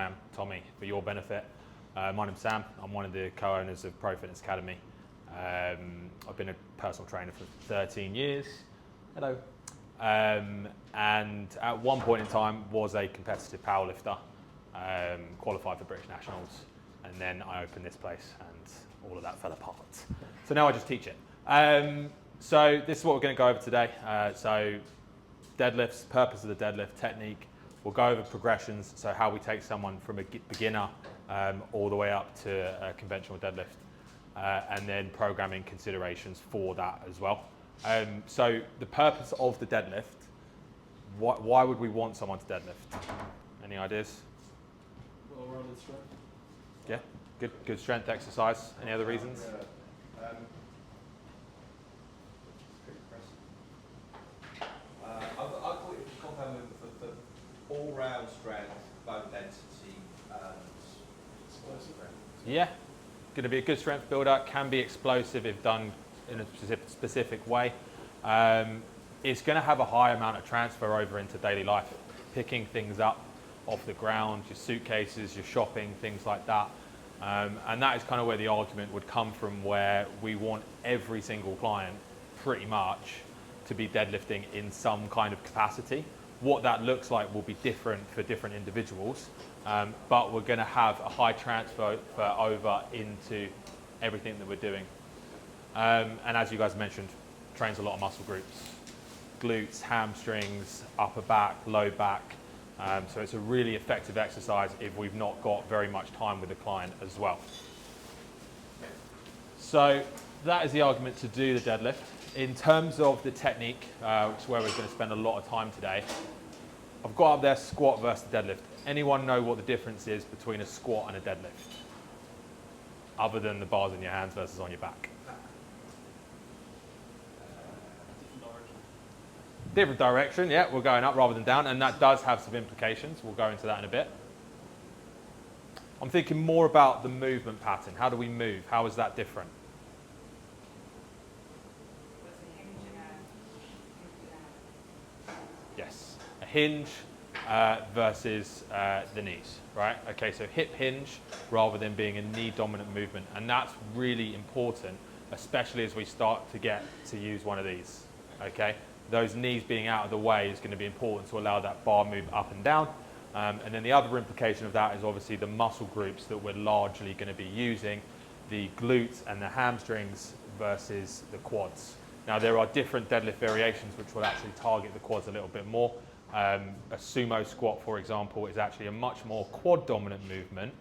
I am Tommy, for your benefit. My name's Sam. I'm one of the co-owners of Pro Fitness Academy. I've been a personal trainer for 13 years. Hello. And at one point in time was a competitive powerlifter, qualified for British Nationals, and then I opened this place and all of that fell apart. So now I just teach it. So this is what we're going to go over today. So deadlifts, purpose of the deadlift, technique. We'll go over progressions, so how we take someone from a beginner all the way up to a conventional deadlift, and then programming considerations for that as well. So the purpose of the deadlift, why would we want someone to deadlift? Any ideas? Well-rounded strength. Yeah, good strength exercise. Any other reasons? Yeah. Pretty impressive. I thought it was compound movement for all-round strength, bone density, and explosive strength. Yeah, going to be a good strength builder. Can be explosive if done in a specific way. It's going to have a high amount of transfer over into daily life, picking things up off the ground, your suitcases, your shopping, things like that. And that is kind of where the argument would come from, where we want every single client pretty much to be deadlifting in some kind of capacity. What that looks like will be different for different individuals, but we're going to have a high transfer over into everything that we're doing. And as you guys mentioned, trains a lot of muscle groups, glutes, hamstrings, upper back, low back. So it's a really effective exercise if we've not got very much time with the client as well. So that is the argument to do the deadlift. In terms of the technique, which is where we're going to spend a lot of time today, I've got up there squat versus deadlift. Anyone know what the difference is between a squat and a deadlift? Other than the bars in your hands versus on your back. Different direction, yeah, we're going up rather than down, and that does have some implications. We'll go into that in a bit. I'm thinking more about the movement pattern. How do we move? How is that different? Yes, a hinge versus the knees, right? Okay, so hip hinge rather than being a knee dominant movement, and that's really important, especially as we start to get to use one of these, okay? Those knees being out of the way is going to be important to allow that bar move up and down. And then the other implication of that is obviously the muscle groups that we're largely going to be using, the glutes and the hamstrings versus the quads. Now there are different deadlift variations which will actually target the quads a little bit more. A sumo squat, for example, is actually a much more quad dominant movement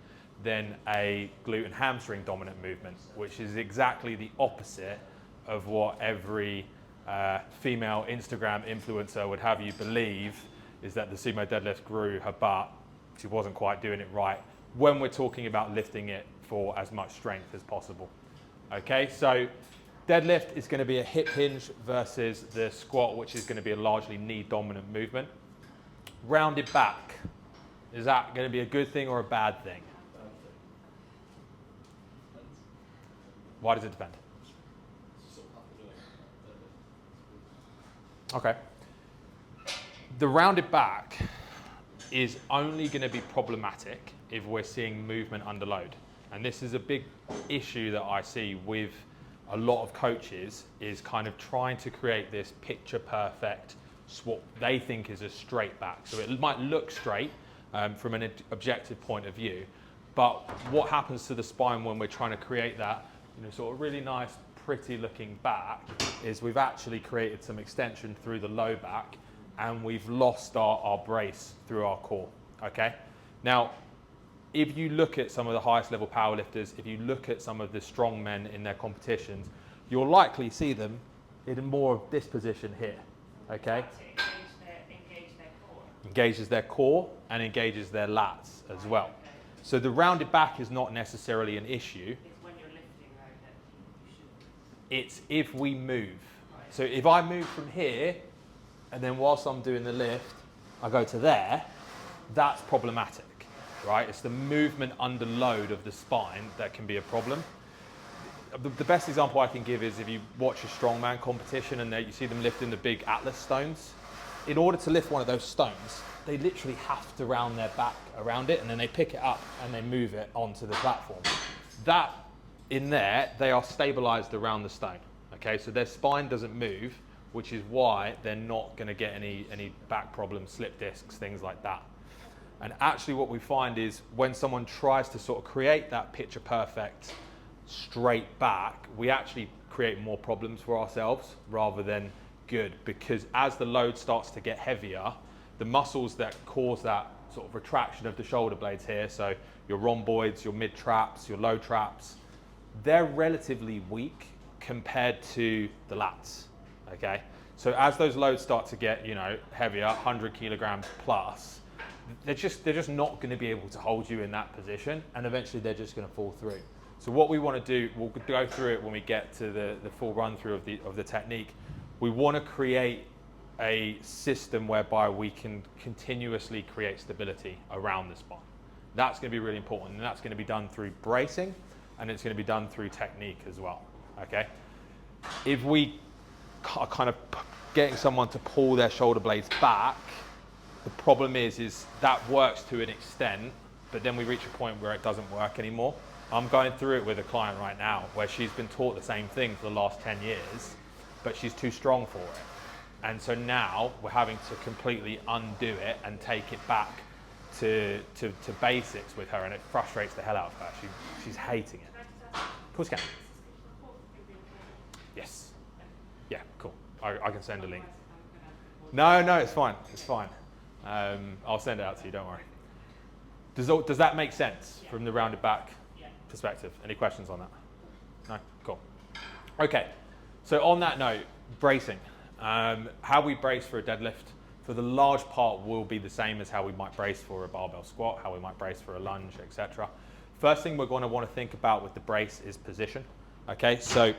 than a glute and hamstring dominant movement, which is exactly the opposite of what every female Instagram influencer would have you believe, is that the sumo deadlift grew her butt. She wasn't quite doing it right when we're talking about lifting it for as much strength as possible. Okay, so deadlift is going to be a hip hinge versus the squat, which is going to be a largely knee dominant movement. Rounded back, is that going to be a good thing or a bad thing? Why does it depend? Okay. The rounded back is only going to be problematic if we're seeing movement under load. And this is a big issue that I see with a lot of coaches, is kind of trying to create this picture perfect, what they think is a straight back. So it might look straight from an objective point of view, but what happens to the spine when we're trying to create that, sort of really nice, pretty looking back, is we've actually created some extension through the low back and we've lost our brace through our core, okay? Now, if you look at some of the highest level powerlifters, if you look at some of the strong men in their competitions, you'll likely see them in more of this position here, okay? Engage their core. Engages their core and engages their lats as well. So the rounded back is not necessarily an issue. It's if we move. So if I move from here, and then whilst I'm doing the lift, I go to there, that's problematic, right? It's the movement under load of the spine that can be a problem. The best example I can give is if you watch a strongman competition and you see them lifting the big Atlas stones, in order to lift one of those stones, they literally have to round their back around it, and then they pick it up and they move it onto the platform. That, in there, they are stabilized around the stone. Okay, so their spine doesn't move, which is why they're not going to get any back problems, slip discs, things like that. And actually what we find is when someone tries to sort of create that picture perfect straight back, we actually create more problems for ourselves rather than good, because as the load starts to get heavier, the muscles that cause that sort of retraction of the shoulder blades here, so your rhomboids, your mid traps, your low traps, they're relatively weak compared to the lats, okay? So as those loads start to get, you know, heavier, 100 kilograms plus, they're just not going to be able to hold you in that position, and eventually they're just going to fall through. So what we want to do, we'll go through it when we get to the full run through of the technique. We want to create a system whereby we can continuously create stability around the spine. That's going to be really important, and that's going to be done through bracing, and it's going to be done through technique as well, okay? If we are kind of getting someone to pull their shoulder blades back, the problem is that works to an extent, but then we reach a point where it doesn't work anymore. I'm going through it with a client right now where she's been taught the same thing for the last 10 years, but she's too strong for it. And so now we're having to completely undo it and take it back to basics with her, and it frustrates the hell out of her. She's hating it. Of course you can. Yes. Yeah, cool. I can send a link. No, it's fine. It's fine. I'll send it out to you, don't worry. Does that make sense from the rounded back perspective? Any questions on that? No? Cool. Okay, so on that note, bracing. How we brace for a deadlift, for the large part, will be the same as how we might brace for a barbell squat, how we might brace for a lunge, etc. First thing we're going to want to think about with the brace is position. Okay, so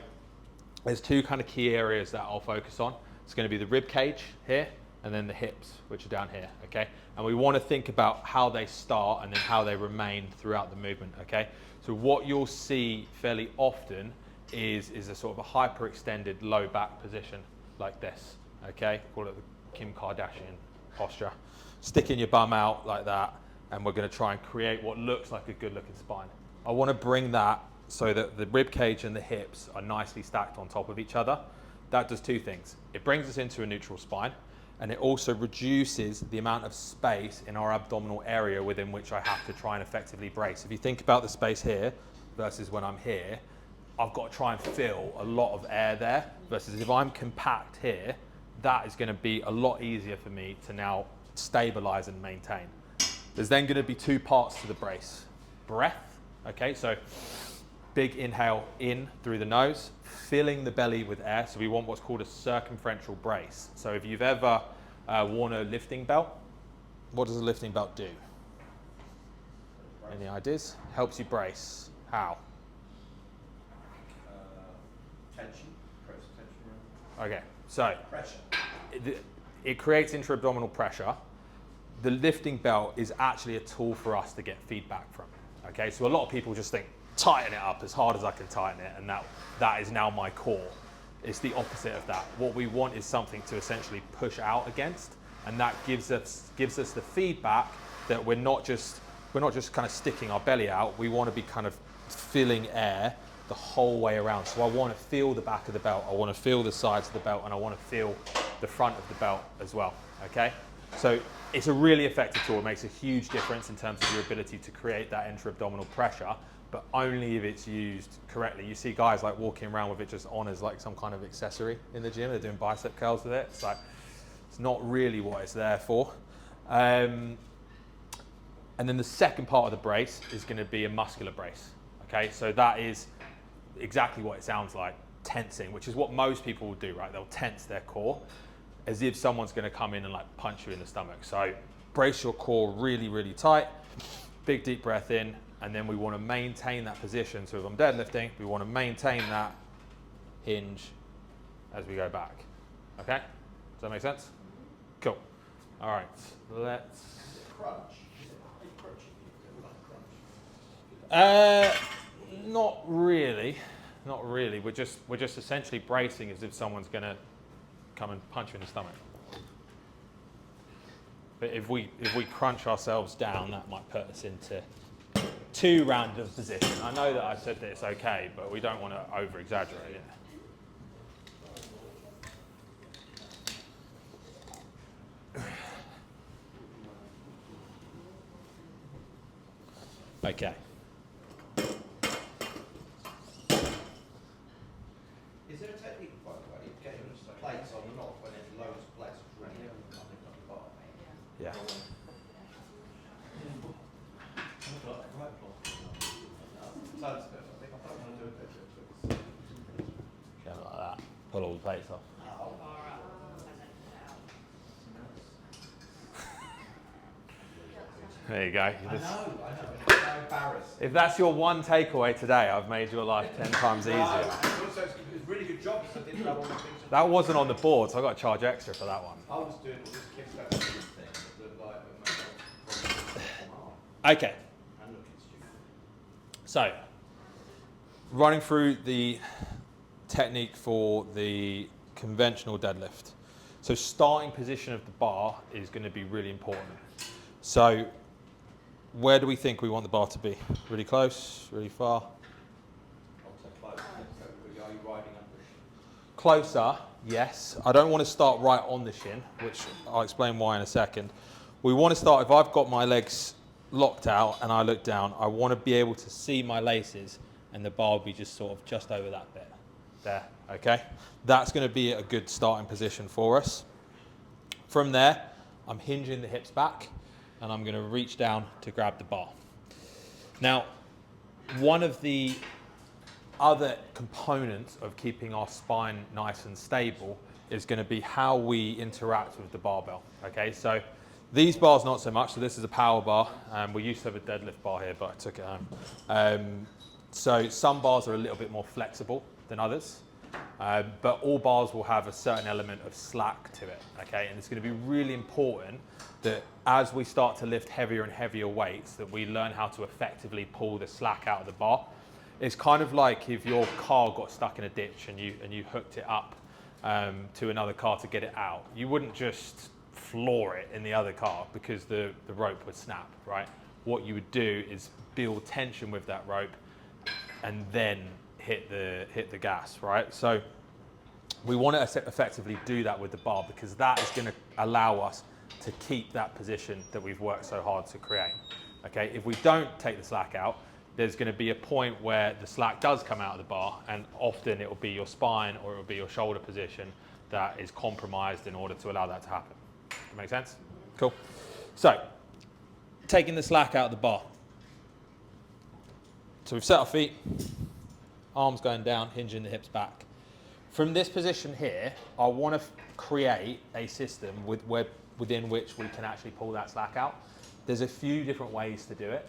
there's two kind of key areas that I'll focus on. It's going to be the rib cage here, and then the hips, which are down here, okay? And we want to think about how they start and then how they remain throughout the movement, okay? So what you'll see fairly often is a sort of a hyperextended low back position like this, okay? Call it the Kim Kardashian posture. Sticking your bum out like that, and we're going to try and create what looks like a good looking spine. I want to bring that so that the rib cage and the hips are nicely stacked on top of each other. That does two things. It brings us into a neutral spine, and it also reduces the amount of space in our abdominal area within which I have to try and effectively brace. If you think about the space here versus when I'm here, I've got to try and fill a lot of air there, versus if I'm compact here, that is going to be a lot easier for me to now stabilize and maintain. There's then going to be two parts to the brace. Breath, okay, so big inhale in through the nose, filling the belly with air. So we want what's called a circumferential brace. So if you've ever worn a lifting belt, what does a lifting belt do? Any ideas? Helps you brace. How? Tension, creates tension. Okay, so Pressure. it creates intra-abdominal pressure. The lifting belt is actually a tool for us to get feedback from. Okay, so a lot of people just think, tighten it up as hard as I can tighten it, and that is now my core. It's the opposite of that. What we want is something to essentially push out against, and that gives us the feedback that we're not just kind of sticking our belly out. We want to be kind of filling air the whole way around. So I want to feel the back of the belt, I want to feel the sides of the belt, and I want to feel the front of the belt as well. Okay, so it's a really effective tool. It makes a huge difference in terms of your ability to create that intra-abdominal pressure, but only if it's used correctly. You see guys like walking around with it just on as like some kind of accessory in the gym. They're doing bicep curls with it. It's like, it's not really what it's there for. And then the second part of the brace is going to be a muscular brace. Okay, so that is exactly what it sounds like, tensing, which is what most people will do, right? They'll tense their core as if someone's going to come in and like punch you in the stomach. So brace your core really, really tight, big deep breath in, and then we want to maintain that position. So if I'm deadlifting, we want to maintain that hinge as we go back. Okay? Does that make sense? Cool. All right, let's... Crunch. Crunch. Not really. Not really. We're just essentially bracing as if someone's going to come and punch you in the stomach. But if we crunch ourselves down, that might put us into too rounded of position. I know that I said that it's okay, but we don't want to over exaggerate it. Okay. Is there a technique, by the way, of getting plates on and off when there's loads of plates running up the bar? Yeah. Sounds good. I think I don't want to do it. Yeah, like that. Pull all the plates off. There you go. I know. It's so embarrassing. If that's your one takeaway today, I've made your life 10 times easier. No, and also it's a really good job because I didn't have all the things. That wasn't on the board, so I got to charge extra for that one. I was doing all this kickstand thing that looked like Okay. and looking stupid. So, running through the technique for the conventional deadlift. So starting position of the bar is going to be really important. So where do we think we want the bar to be? Really close, really far? I'll say close. So are you riding up the shin? Closer, yes. I don't want to start right on the shin, which I'll explain why in a second. We want to start, if I've got my legs locked out and I look down, I want to be able to see my laces and the bar will be just sort of just over that bit. There, okay? That's going to be a good starting position for us. From there, I'm hinging the hips back and I'm going to reach down to grab the bar. Now, one of the other components of keeping our spine nice and stable is going to be how we interact with the barbell. Okay, so these bars not so much. So this is a power bar. We used to have a deadlift bar here, but I took it home. So some bars are a little bit more flexible than others, but all bars will have a certain element of slack to it. Okay, and it's going to be really important that as we start to lift heavier and heavier weights, that we learn how to effectively pull the slack out of the bar. It's kind of like if your car got stuck in a ditch and you hooked it up to another car to get it out. You wouldn't just floor it in the other car because the rope would snap, right? What you would do is build tension with that rope and then hit the gas, right? So we want to effectively do that with the bar because that is going to allow us to keep that position that we've worked so hard to create. Okay, if we don't take the slack out, there's going to be a point where the slack does come out of the bar, and often it will be your spine or it will be your shoulder position that is compromised in order to allow that to happen. That make sense? Cool. So, taking the slack out of the bar. So we've set our feet, arms going down, hinging the hips back. From this position here, I want to create a system within which we can actually pull that slack out. There's a few different ways to do it.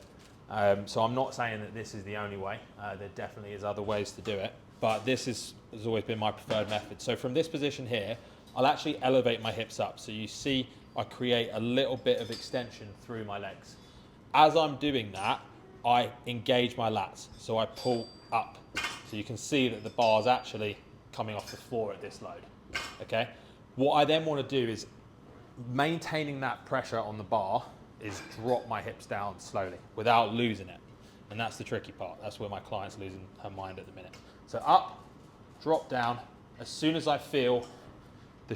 So I'm not saying that this is the only way. There definitely is other ways to do it, but this has always been my preferred method. So from this position here, I'll actually elevate my hips up. So you see I create a little bit of extension through my legs. As I'm doing that, I engage my lats. So I pull up. So you can see that the bar's actually coming off the floor at this load, okay? What I then want to do is maintaining that pressure on the bar is drop my hips down slowly without losing it. And that's the tricky part. That's where my client's losing her mind at the minute. So up, drop down. As soon as I feel the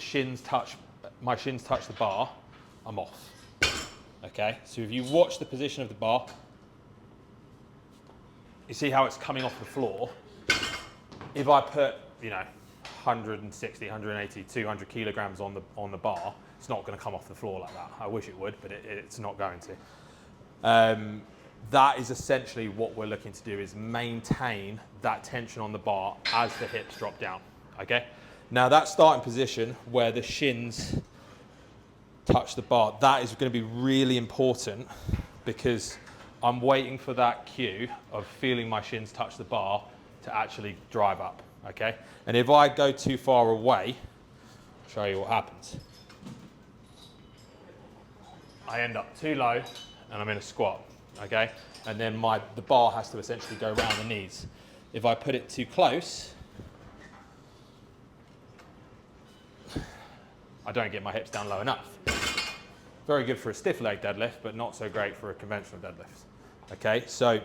my shins touch the bar, I'm off. Okay, so if you watch the position of the bar, you see how it's coming off the floor. If I put, 160, 180, 200 kilograms on the bar, it's not going to come off the floor like that. I wish it would, but it's not going to. That is essentially what we're looking to do, is maintain that tension on the bar as the hips drop down, okay? Now that starting position where the shins touch the bar, that is going to be really important because I'm waiting for that cue of feeling my shins touch the bar to actually drive up, okay? And if I go too far away, I'll show you what happens. I end up too low and I'm in a squat, okay? And then the bar has to essentially go around the knees. If I put it too close, I don't get my hips down low enough. Very good for a stiff leg deadlift, but not so great for a conventional deadlift. Okay, so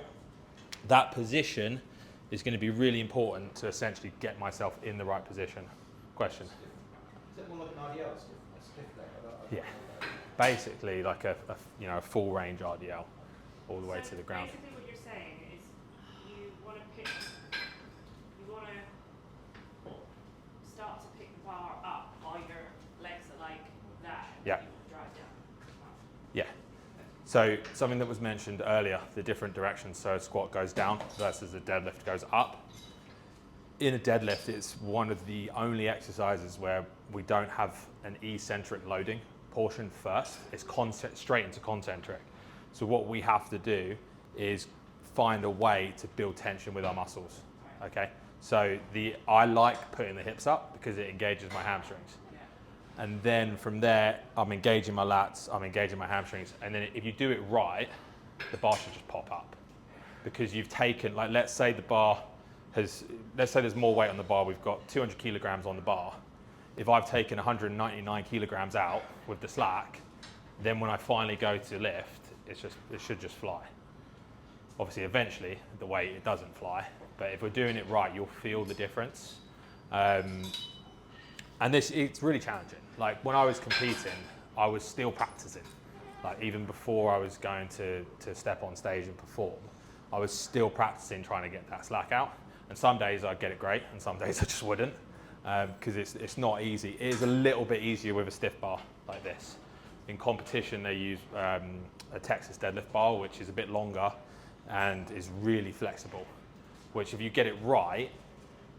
that position is going to be really important to essentially get myself in the right position. Question? Is it more like an RDL, a stiff leg? I Yeah. don't know. Basically like a full range RDL all the way to the ground. Basically what you're saying is you want to start to pick the bar up while your legs are like that. And Yeah. then you drive down. Yeah. So something that was mentioned earlier, the different directions. So a squat goes down versus a deadlift goes up. In a deadlift, it's one of the only exercises where we don't have an eccentric loading portion first. It's straight into concentric. So what we have to do is find a way to build tension with our muscles. Okay. So I like putting the hips up because it engages my hamstrings. And then from there, I'm engaging my lats, I'm engaging my hamstrings. And then if you do it right, the bar should just pop up. Because you've taken, like let's say there's more weight on the bar, we've got 200 kilograms on the bar. If I've taken 199 kilograms out with the slack, then when I finally go to lift, it should just fly. Obviously, eventually, the weight, it doesn't fly. But if we're doing it right, you'll feel the difference. And it's really challenging. Like when I was competing, I was still practicing. Like even before I was going to step on stage and perform, I was still practicing trying to get that slack out. And some days I'd get it great, and some days I just wouldn't, because it's not easy. It is a little bit easier with a stiff bar like this. In competition, they use a Texas deadlift bar, which is a bit longer and is really flexible, which if you get it right,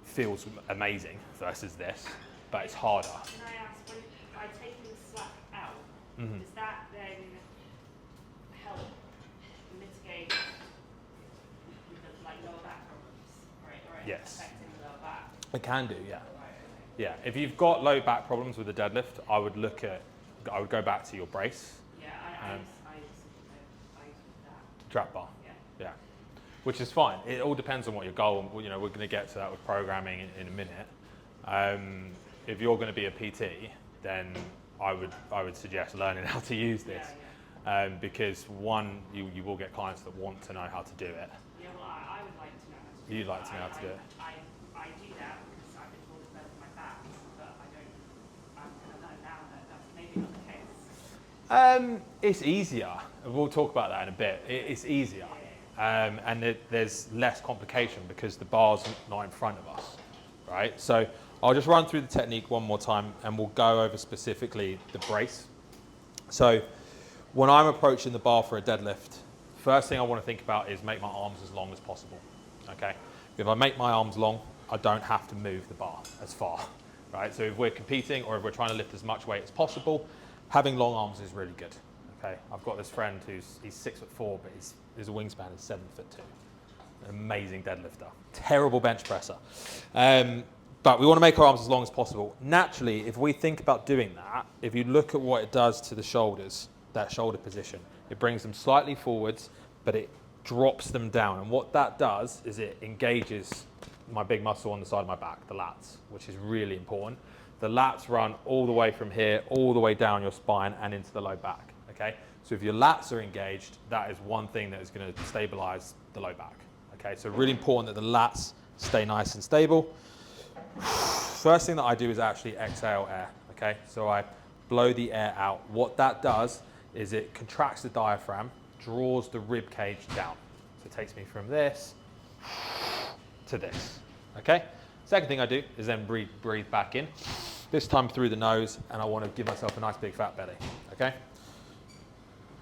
feels amazing versus this, but it's harder. Can I ask, when by taking the slack out, Mhm. does that then help mitigate the lower back problems, or Yes. affecting the lower back? It can do, yeah. Right, okay. Yeah, if you've got low back problems with the deadlift, I would go back to your brace, Yeah, I use that. trap bar. Yeah. Yeah, which is fine. It all depends on what your goal. We're going to get to that with programming in a minute. If you're going to be a PT, then I would suggest learning how to use this, because one, you will get clients that want to know how to do it. Yeah, well, I would like to know how to do it. You'd like to know how to do it. I do that because I've been told it's better for my back, but I'm going to learn now that that's maybe not the case. It's easier. We'll talk about that in a bit. It's easier. And there's less complication because the bar's not in front of us, right? So I'll just run through the technique one more time and we'll go over specifically the brace. So when I'm approaching the bar for a deadlift, first thing I want to think about is make my arms as long as possible, okay? If I make my arms long, I don't have to move the bar as far, right? So if we're competing or if we're trying to lift as much weight as possible, having long arms is really good, okay? I've got this friend he's 6'4", but his wingspan is 7'2". An amazing deadlifter, terrible bench presser. But we want to make our arms as long as possible. Naturally, if we think about doing that, if you look at what it does to the shoulders, that shoulder position, it brings them slightly forwards, but it drops them down. And what that does is it engages my big muscle on the side of my back, the lats, which is really important. The lats run all the way from here, all the way down your spine and into the low back, okay? So if your lats are engaged, that is one thing that is going to stabilize the low back, okay? So really important that the lats stay nice and stable. First thing that I do is actually exhale air, okay? So I blow the air out. What that does is it contracts the diaphragm, draws the rib cage down. So it takes me from this to this, okay? Second thing I do is then breathe back in, this time through the nose, and I want to give myself a nice big fat belly, okay?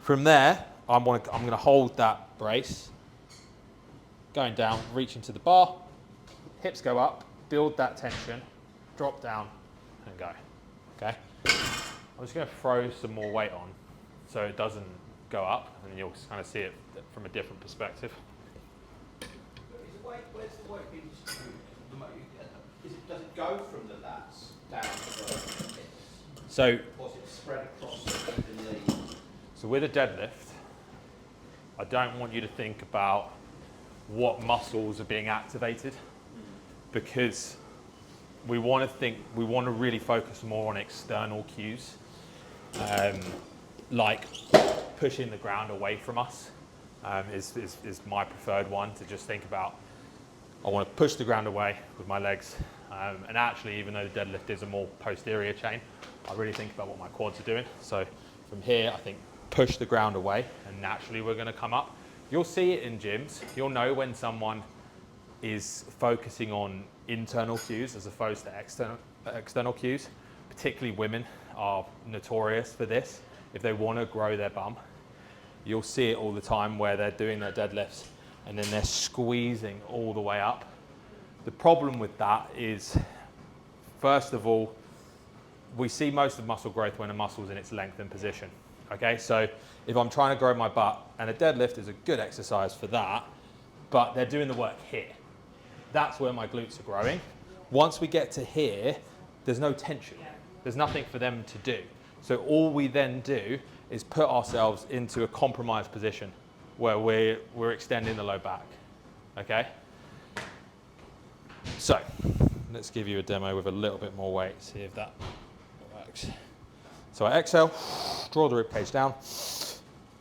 From there, I'm going to hold that brace, going down, reaching to the bar, hips go up, build that tension, drop down, and go, okay? I'm just going to throw some more weight on so it doesn't go up, and you'll kind of see it from a different perspective. Where's the weight being distributed? Does it go from the lats down to the hips? So, Or is it spread across evenly? so with a deadlift, I don't want you to think about what muscles are being activated, because we want to really focus more on external cues. like pushing the ground away from us is my preferred one to just think about. I want to push the ground away with my legs. And actually, even though the deadlift is a more posterior chain, I really think about what my quads are doing. So from here, I think push the ground away and naturally we're going to come up. You'll see it in gyms. You'll know when someone is focusing on internal cues as opposed to external cues. Particularly women are notorious for this. If they want to grow their bum, you'll see it all the time where they're doing their deadlifts and then they're squeezing all the way up. The problem with that is, first of all, we see most of muscle growth when a muscle is in its lengthened position. Okay, so if I'm trying to grow my butt, and a deadlift is a good exercise for that, but they're doing the work here. That's where my glutes are growing. Once we get to here, there's no tension. There's nothing for them to do. So all we then do is put ourselves into a compromised position where we're extending the low back. Okay? So let's give you a demo with a little bit more weight, see if that works. So I exhale, draw the ribcage down,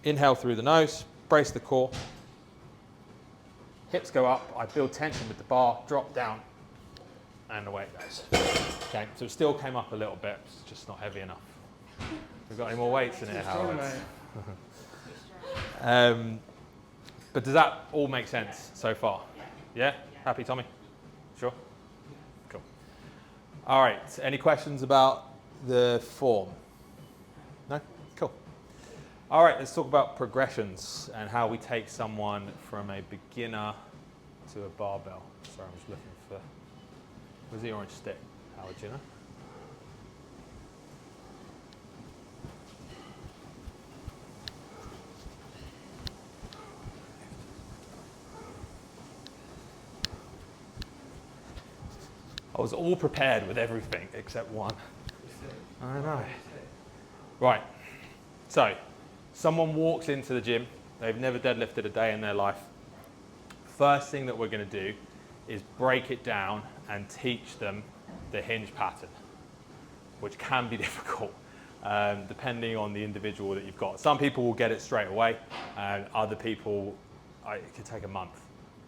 inhale through the nose, brace the core, hips go up, I build tension with the bar, drop down, and away it goes. Okay, so it still came up a little bit, it's just not heavy enough. We've got any more weights in here, Howard? But does that all make sense so far? Yeah? Happy, Tommy? Sure? Cool. All right, any questions about the form? No? Cool. All right, let's talk about progressions and how we take someone from a beginner to a barbell. Sorry, I'm just looking for, where's the orange stick? Howard, do you know? I was all prepared with everything except one. I know. Right, so someone walks into the gym, they've never deadlifted a day in their life. First thing that we're going to do is break it down and teach them the hinge pattern, which can be difficult depending on the individual that you've got. Some people will get it straight away, and other people, it could take a month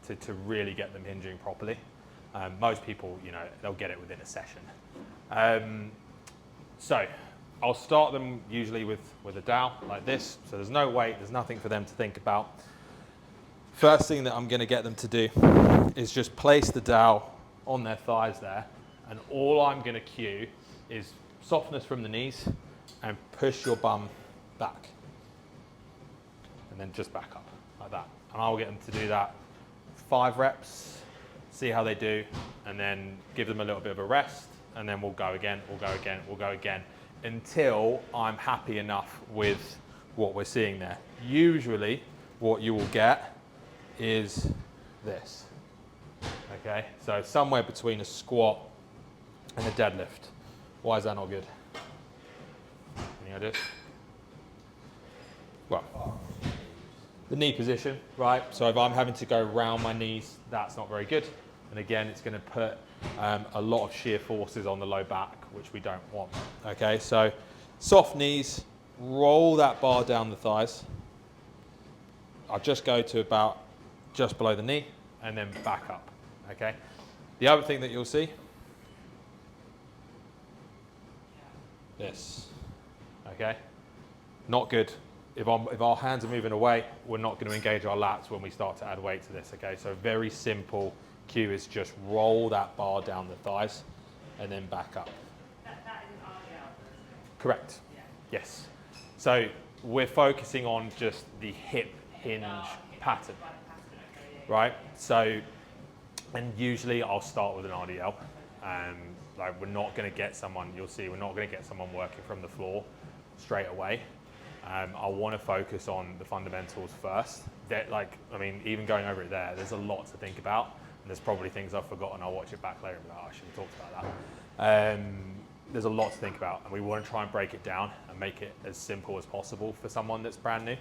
to really get them hinging properly. Most people, you know, they'll get it within a session. So I'll start them usually with a dowel like this. So there's no weight, there's nothing for them to think about. First thing that I'm going to get them to do is just place the dowel on their thighs there. And all I'm going to cue is softness from the knees and push your bum back. And then just back up like that. And I'll get them to do that 5 reps. See how they do, and then give them a little bit of a rest, and then we'll go again, we'll go again, we'll go again, until I'm happy enough with what we're seeing there. Usually, what you will get is this, okay? So somewhere between a squat and a deadlift. Why is that not good? Any ideas? Well, the knee position, right? So if I'm having to go round my knees, that's not very good. And again, it's going to put a lot of shear forces on the low back, which we don't want. Okay, so soft knees, roll that bar down the thighs. I'll just go to about just below the knee and then back up. Okay. The other thing that you'll see, this. Okay, not good. If our hands are moving away, we're not going to engage our lats when we start to add weight to this, okay? So very simple cue is just roll that bar down the thighs and then back up. That is an RDL. Correct. Yeah. Yes. So we're focusing on just the hip hinge pattern, right? So, and usually I'll start with an RDL. Like we're not going to get someone, you'll see, we're not going to get someone working from the floor straight away. I want to focus on the fundamentals first. Even going over it there, there's a lot to think about. And there's probably things I've forgotten. I'll watch it back later and be like, oh, I should have talked about that. There's a lot to think about, and we want to try and break it down and make it as simple as possible for someone that's brand new.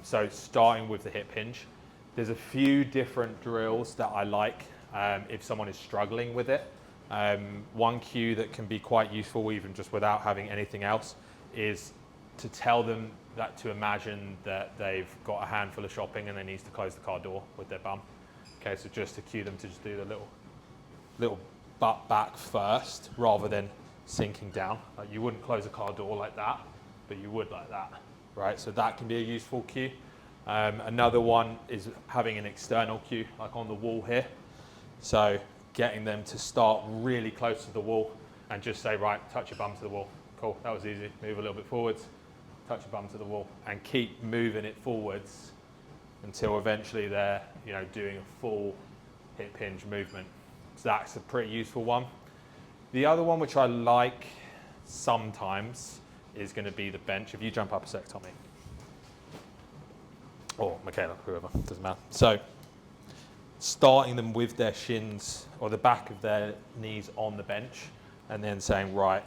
So starting with the hip hinge, there's a few different drills that I like if someone is struggling with it. One cue that can be quite useful, even just without having anything else, is to tell them that to imagine that they've got a handful of shopping and they need to close the car door with their bum. Okay, so just to cue them to just do the little butt back first rather than sinking down. Like you wouldn't close a car door like that, but you would like that, right? So that can be a useful cue. Another one is having an external cue, like on the wall here. So getting them to start really close to the wall and just say, right, touch your bum to the wall. Cool, that was easy. Move a little bit forwards, touch your bum to the wall, and keep moving it forwards until eventually they're, doing a full hip hinge movement. So that's a pretty useful one. The other one which I like sometimes is going to be the bench. If you jump up a sec, Tommy. Or Michaela, whoever, doesn't matter. So starting them with their shins or the back of their knees on the bench and then saying, right,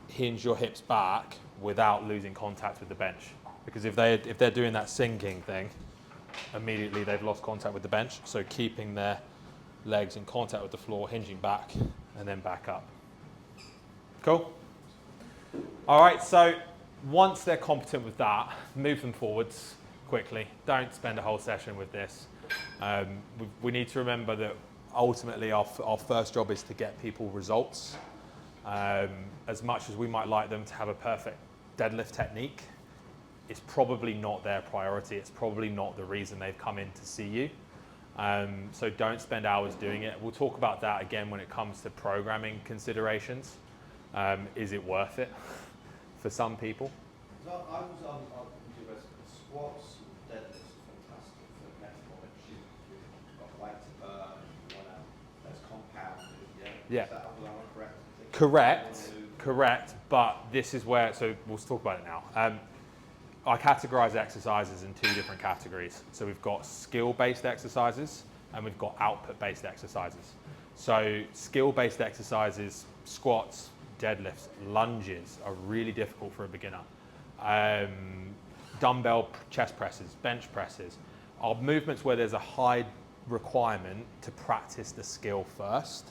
hinge your hips back without losing contact with the bench. Because if they're doing that sinking thing, immediately they've lost contact with the bench. So keeping their legs in contact with the floor, hinging back, and then back up. Cool? All right, so once they're competent with that, move them forwards quickly. Don't spend a whole session with this. We need to remember that ultimately our first job is to get people results. As much as we might like them to have a perfect deadlift technique, it's probably not their priority. It's probably not the reason they've come in to see you. So don't spend hours doing it. We'll talk about that again when it comes to programming considerations. Is it worth it for some people? So I was on squats, deadlifts are fantastic for metabolic. You've got weight to burn, you want to, that's compounded, Yeah. Is that correct? Correct, but this is where, so we'll talk about it now. I categorize exercises in two different categories. So we've got skill-based exercises and we've got output-based exercises. So skill-based exercises, squats, deadlifts, lunges are really difficult for a beginner. Dumbbell chest presses, bench presses are movements where there's a high requirement to practice the skill first.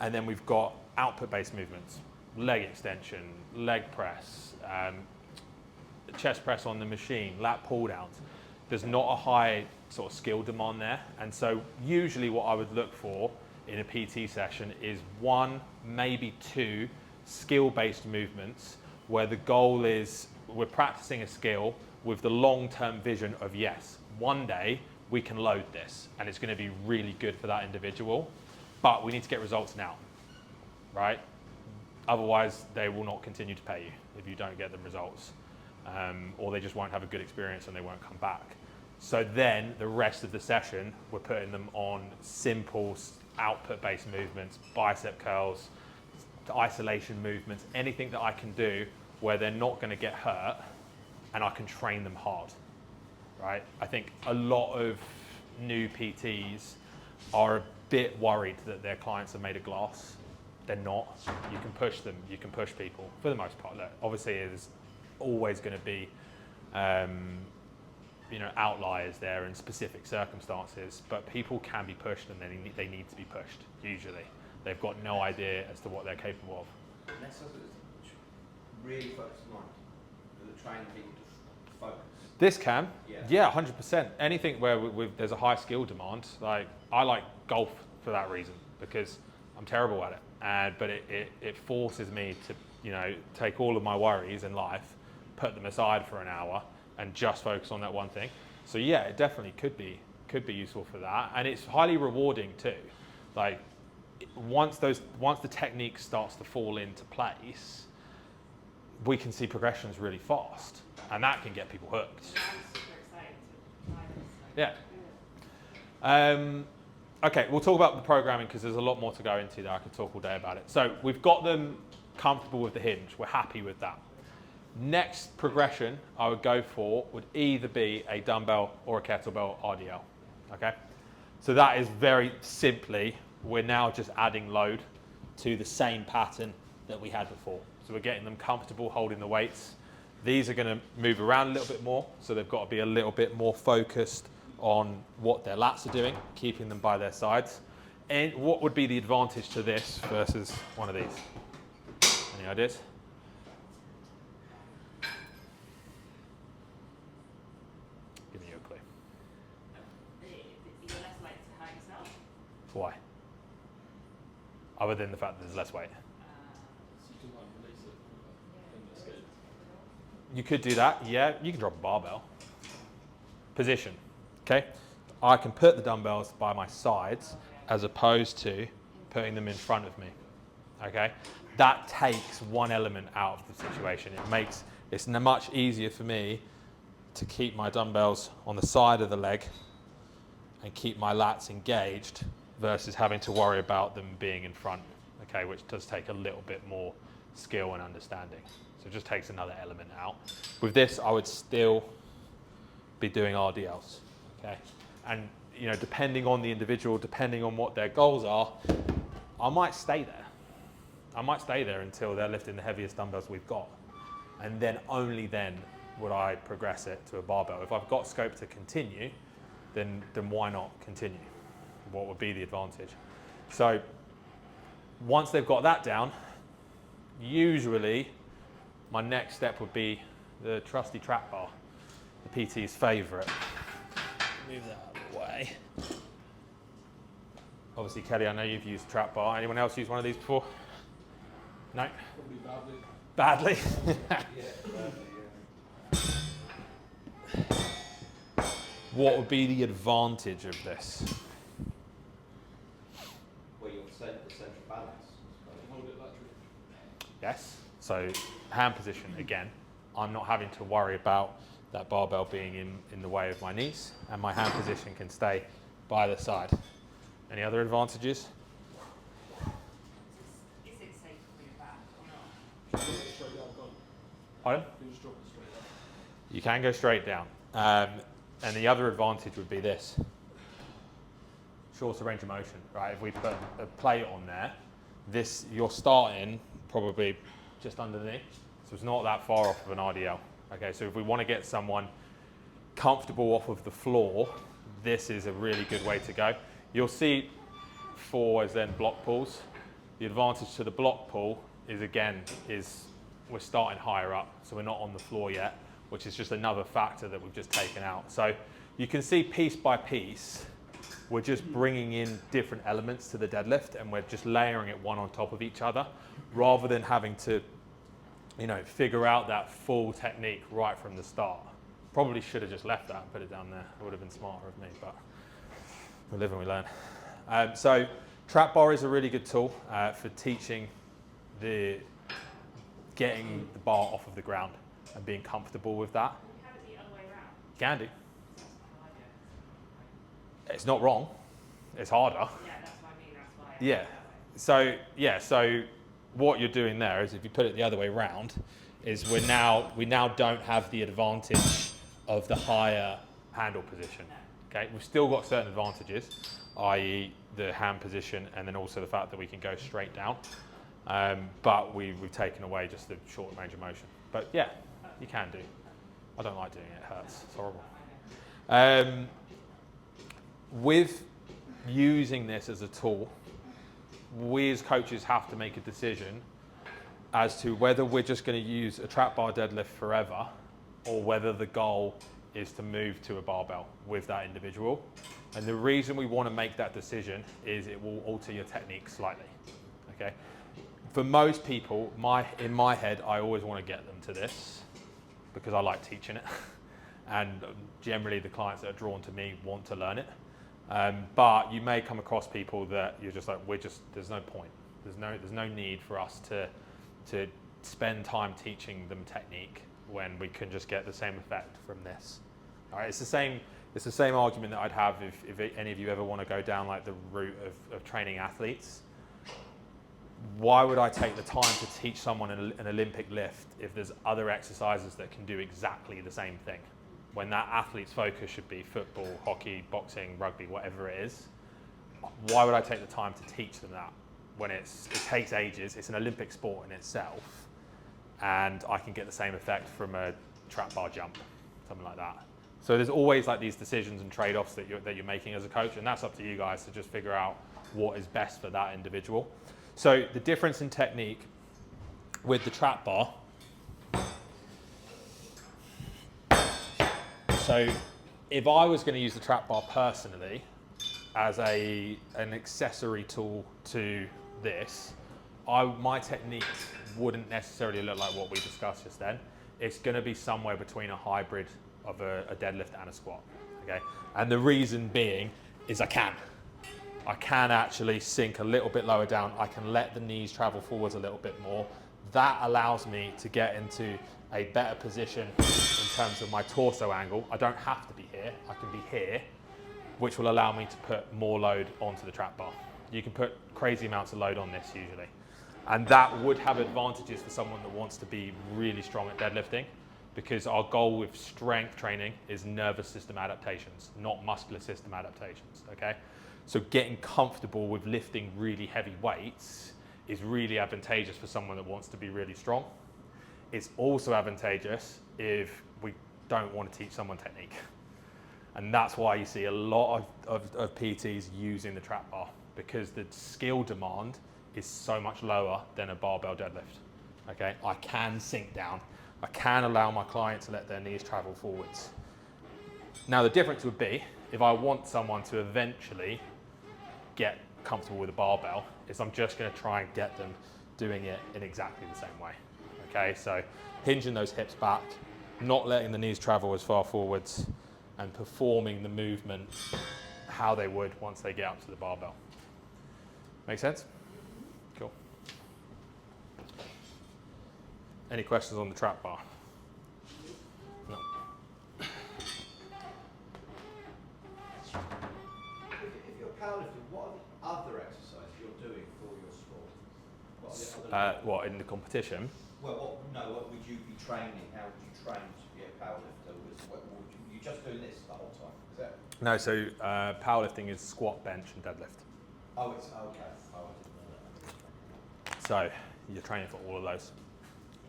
And then we've got output-based movements, leg extension, leg press, chest press on the machine, lat pull downs. There's not a high sort of skill demand there. And so usually what I would look for in a PT session is one, maybe two skill-based movements where the goal is we're practicing a skill with the long-term vision of, yes, one day we can load this and it's going to be really good for that individual, but we need to get results now, right? Otherwise, they will not continue to pay you if you don't get them results. Or they just won't have a good experience and they won't come back. So then the rest of the session, we're putting them on simple output-based movements, bicep curls, isolation movements, anything that I can do where they're not going to get hurt and I can train them hard, right? I think a lot of new PTs are a bit worried that their clients are made of glass. They're not. You can push them, you can push people for the most part. Look, obviously there's always going to be outliers there in specific circumstances, but people can be pushed and they need to be pushed, usually. They've got no idea as to what they're capable of. Let's really focus on mind. The training people to focus. This can, yeah, 100%. Anything where there's a high skill demand, like I like golf for that reason because I'm terrible at it, but it forces me to take all of my worries in life, put them aside for an hour, and just focus on that one thing. So yeah, it definitely could be useful for that, and it's highly rewarding too. Like once the technique starts to fall into place, we can see progressions really fast, and that can get people hooked. I'm super excited to try this. Yeah. Okay, we'll talk about the programming because there's a lot more to go into there. I could talk all day about it. So we've got them comfortable with the hinge. We're happy with that. Next progression I would go for would either be a dumbbell or a kettlebell RDL. Okay, so that is very simply, we're now just adding load to the same pattern that we had before. So we're getting them comfortable holding the weights. These are going to move around a little bit more, so they've got to be a little bit more focused on what their lats are doing, keeping them by their sides. And what would be the advantage to this versus one of these? Any ideas? Why? Other than the fact that there's less weight. You could do that, yeah. You can drop a barbell. Position, okay? I can put the dumbbells by my sides as opposed to putting them in front of me, okay? That takes one element out of the situation. It's much easier for me to keep my dumbbells on the side of the leg and keep my lats engaged versus having to worry about them being in front, okay, which does take a little bit more skill and understanding. So it just takes another element out. With this, I would still be doing RDLs, okay? And you know, depending on the individual, depending on what their goals are, I might stay there. I might stay there until they're lifting the heaviest dumbbells we've got. And then only then would I progress it to a barbell. If I've got scope to continue, then why not continue? What would be the advantage? So once they've got that down, usually my next step would be the trusty trap bar, the PT's favorite. Move that out of the way. Obviously, Kelly, I know you've used trap bar. Anyone else use one of these before? No? Probably Badly? Yeah, badly, yeah. What would be the advantage of this? Well, you'll set the central balance. Hold it laterally. Yes. So hand position, again, I'm not having to worry about that barbell being in the way of my knees, and my hand position can stay by the side. Any other advantages? Is it safe for your back or not? Drop it straight down, can't Pardon? you? You just drop it straight down. You can go straight down. And the other advantage would be this. Shorter range of motion, right? If we put a plate on there, you're starting probably just underneath. So it's not that far off of an RDL. Okay, so if we want to get someone comfortable off of the floor, this is a really good way to go. You'll see 4 as then block pulls. The advantage to the block pull is we're starting higher up, so we're not on the floor yet, which is just another factor that we've just taken out. So you can see piece by piece, we're just bringing in different elements to the deadlift, and we're just layering it one on top of each other, rather than having to, you know, figure out that full technique right from the start. Probably should have just left that and put it down there. It would have been smarter of me, but we live and we learn. So trap bar is a really good tool for teaching getting the bar off of the ground and being comfortable with that. Can we have it the other way around? Can do. That's what I like it. It's not wrong. It's harder. Yeah, that's what I mean. That's why. Yeah. So what you're doing there is, if you put it the other way around, is we now don't have the advantage of the higher handle position. Okay, we've still got certain advantages, i.e. the hand position, and then also the fact that we can go straight down. But we've taken away just the short range of motion. But yeah, you can do. I don't like doing it. It hurts. It's horrible. With using this as a tool, we as coaches have to make a decision as to whether we're just going to use a trap bar deadlift forever, or whether the goal is to move to a barbell with that individual. And the reason we want to make that decision is it will alter your technique slightly. Okay. For most people, in my head, I always want to get them to this because I like teaching it. And generally the clients that are drawn to me want to learn it. But you may come across people that you're just like, there's no point. There's no need for us to spend time teaching them technique when we can just get the same effect from this. All right, it's the same argument that I'd have if any of you ever want to go down like the route of training athletes. Why would I take the time to teach someone an Olympic lift if there's other exercises that can do exactly the same thing? When that athlete's focus should be football, hockey, boxing, rugby, whatever it is. Why would I take the time to teach them that when it takes ages? It's an Olympic sport in itself, and I can get the same effect from a trap bar jump, something like that. So there's always like these decisions and trade-offs that you're making as a coach, and that's up to you guys to just figure out what is best for that individual. So the difference in technique with the trap bar. So if I was going to use the trap bar personally, as an accessory tool to this, my technique wouldn't necessarily look like what we discussed just then. It's going to be somewhere between a hybrid of a deadlift and a squat, okay? And the reason being is I can actually sink a little bit lower down. I can let the knees travel forwards a little bit more. That allows me to get into a better position in terms of my torso angle. I don't have to be here, I can be here, which will allow me to put more load onto the trap bar. You can put crazy amounts of load on this usually. And that would have advantages for someone that wants to be really strong at deadlifting, because our goal with strength training is nervous system adaptations, not muscular system adaptations, okay? So getting comfortable with lifting really heavy weights is really advantageous for someone that wants to be really strong. It's also advantageous if we don't want to teach someone technique. And that's why you see a lot of PTs using the trap bar, because the skill demand is so much lower than a barbell deadlift, okay? I can sink down. I can allow my client to let their knees travel forwards. Now the difference would be, if I want someone to eventually get comfortable with a barbell, is I'm just gonna try and get them doing it in exactly the same way, okay? So hinging those hips back, not letting the knees travel as far forwards, and performing the movement how they would once they get up to the barbell. Make sense? Cool. Any questions on the trap bar? No. If you're powerlifting, what are the other exercises you're doing for your sport? What are the other What, in the competition? Well, what would you be training? How would you train to be a powerlifter? What would you just doing this the whole time? Is that? No, so powerlifting is squat, bench, and deadlift. Oh, it's okay. Oh, I didn't know that. So you're training for all of those.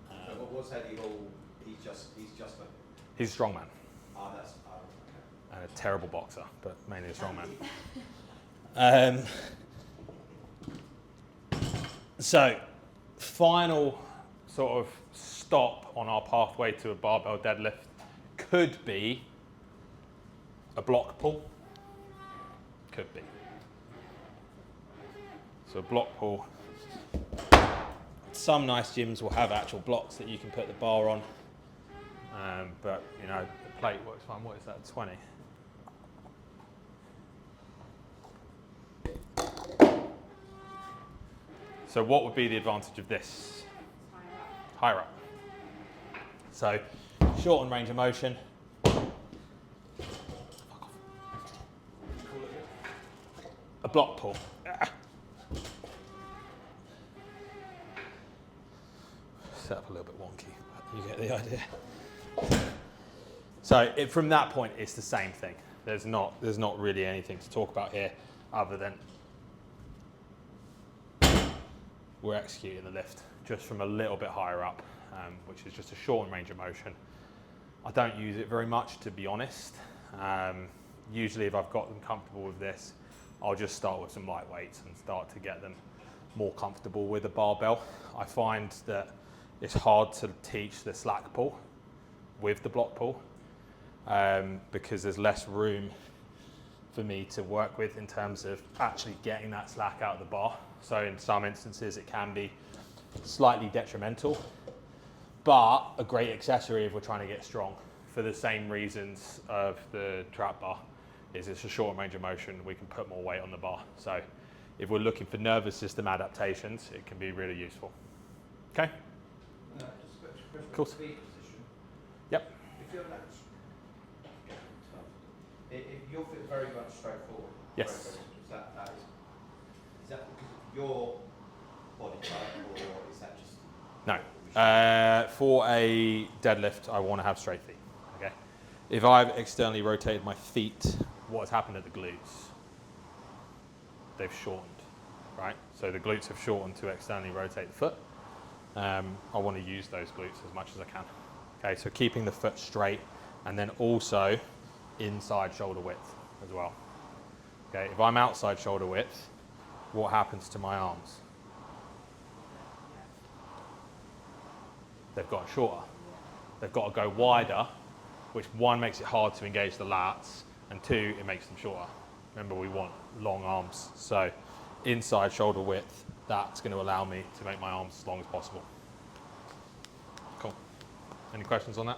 So what was Eddie Hall? He's just a. He's a strongman That's okay. and a terrible boxer, but mainly a strongman. So final sort of stop on our pathway to a barbell deadlift could be a block pull. Could be. So a block pull. Some nice gyms will have actual blocks that you can put the bar on, but you know, the plate works fine. What is that, 20? So what would be the advantage of this? Higher up. So shorten range of motion. A block pull. Set up a little bit wonky, but you get the idea. So from that point, it's the same thing. There's not really anything to talk about here other than we're executing the lift just from a little bit higher up, which is just a shortened range of motion. I don't use it very much, to be honest. Usually if I've got them comfortable with this, I'll just start with some light weights and start to get them more comfortable with a barbell. I find that it's hard to teach the slack pull with the block pull because there's less room for me to work with in terms of actually getting that slack out of the bar. So in some instances it can be slightly detrimental, but a great accessory if we're trying to get strong for the same reasons of the trap bar. Is it's a short range of motion, we can put more weight on the bar. So if we're looking for nervous system adaptations, it can be really useful. Okay? Just a question. Cool. Speed position. Yep. If you're not, if you're very much straightforward. Yes. Is that because of your body type, or is that just? No. For a deadlift, I want to have straight feet. Okay. If I've externally rotated my feet, what has happened at the glutes? They've shortened, right? So the glutes have shortened to externally rotate the foot. I want to use those glutes as much as I can. Okay, so keeping the foot straight and then also inside shoulder width as well. Okay, if I'm outside shoulder width, what happens to my arms? They've got shorter. They've got to go wider, which one makes it hard to engage the lats, and two, it makes them shorter. Remember, we want long arms. So inside shoulder width, that's going to allow me to make my arms as long as possible. Cool. Any questions on that?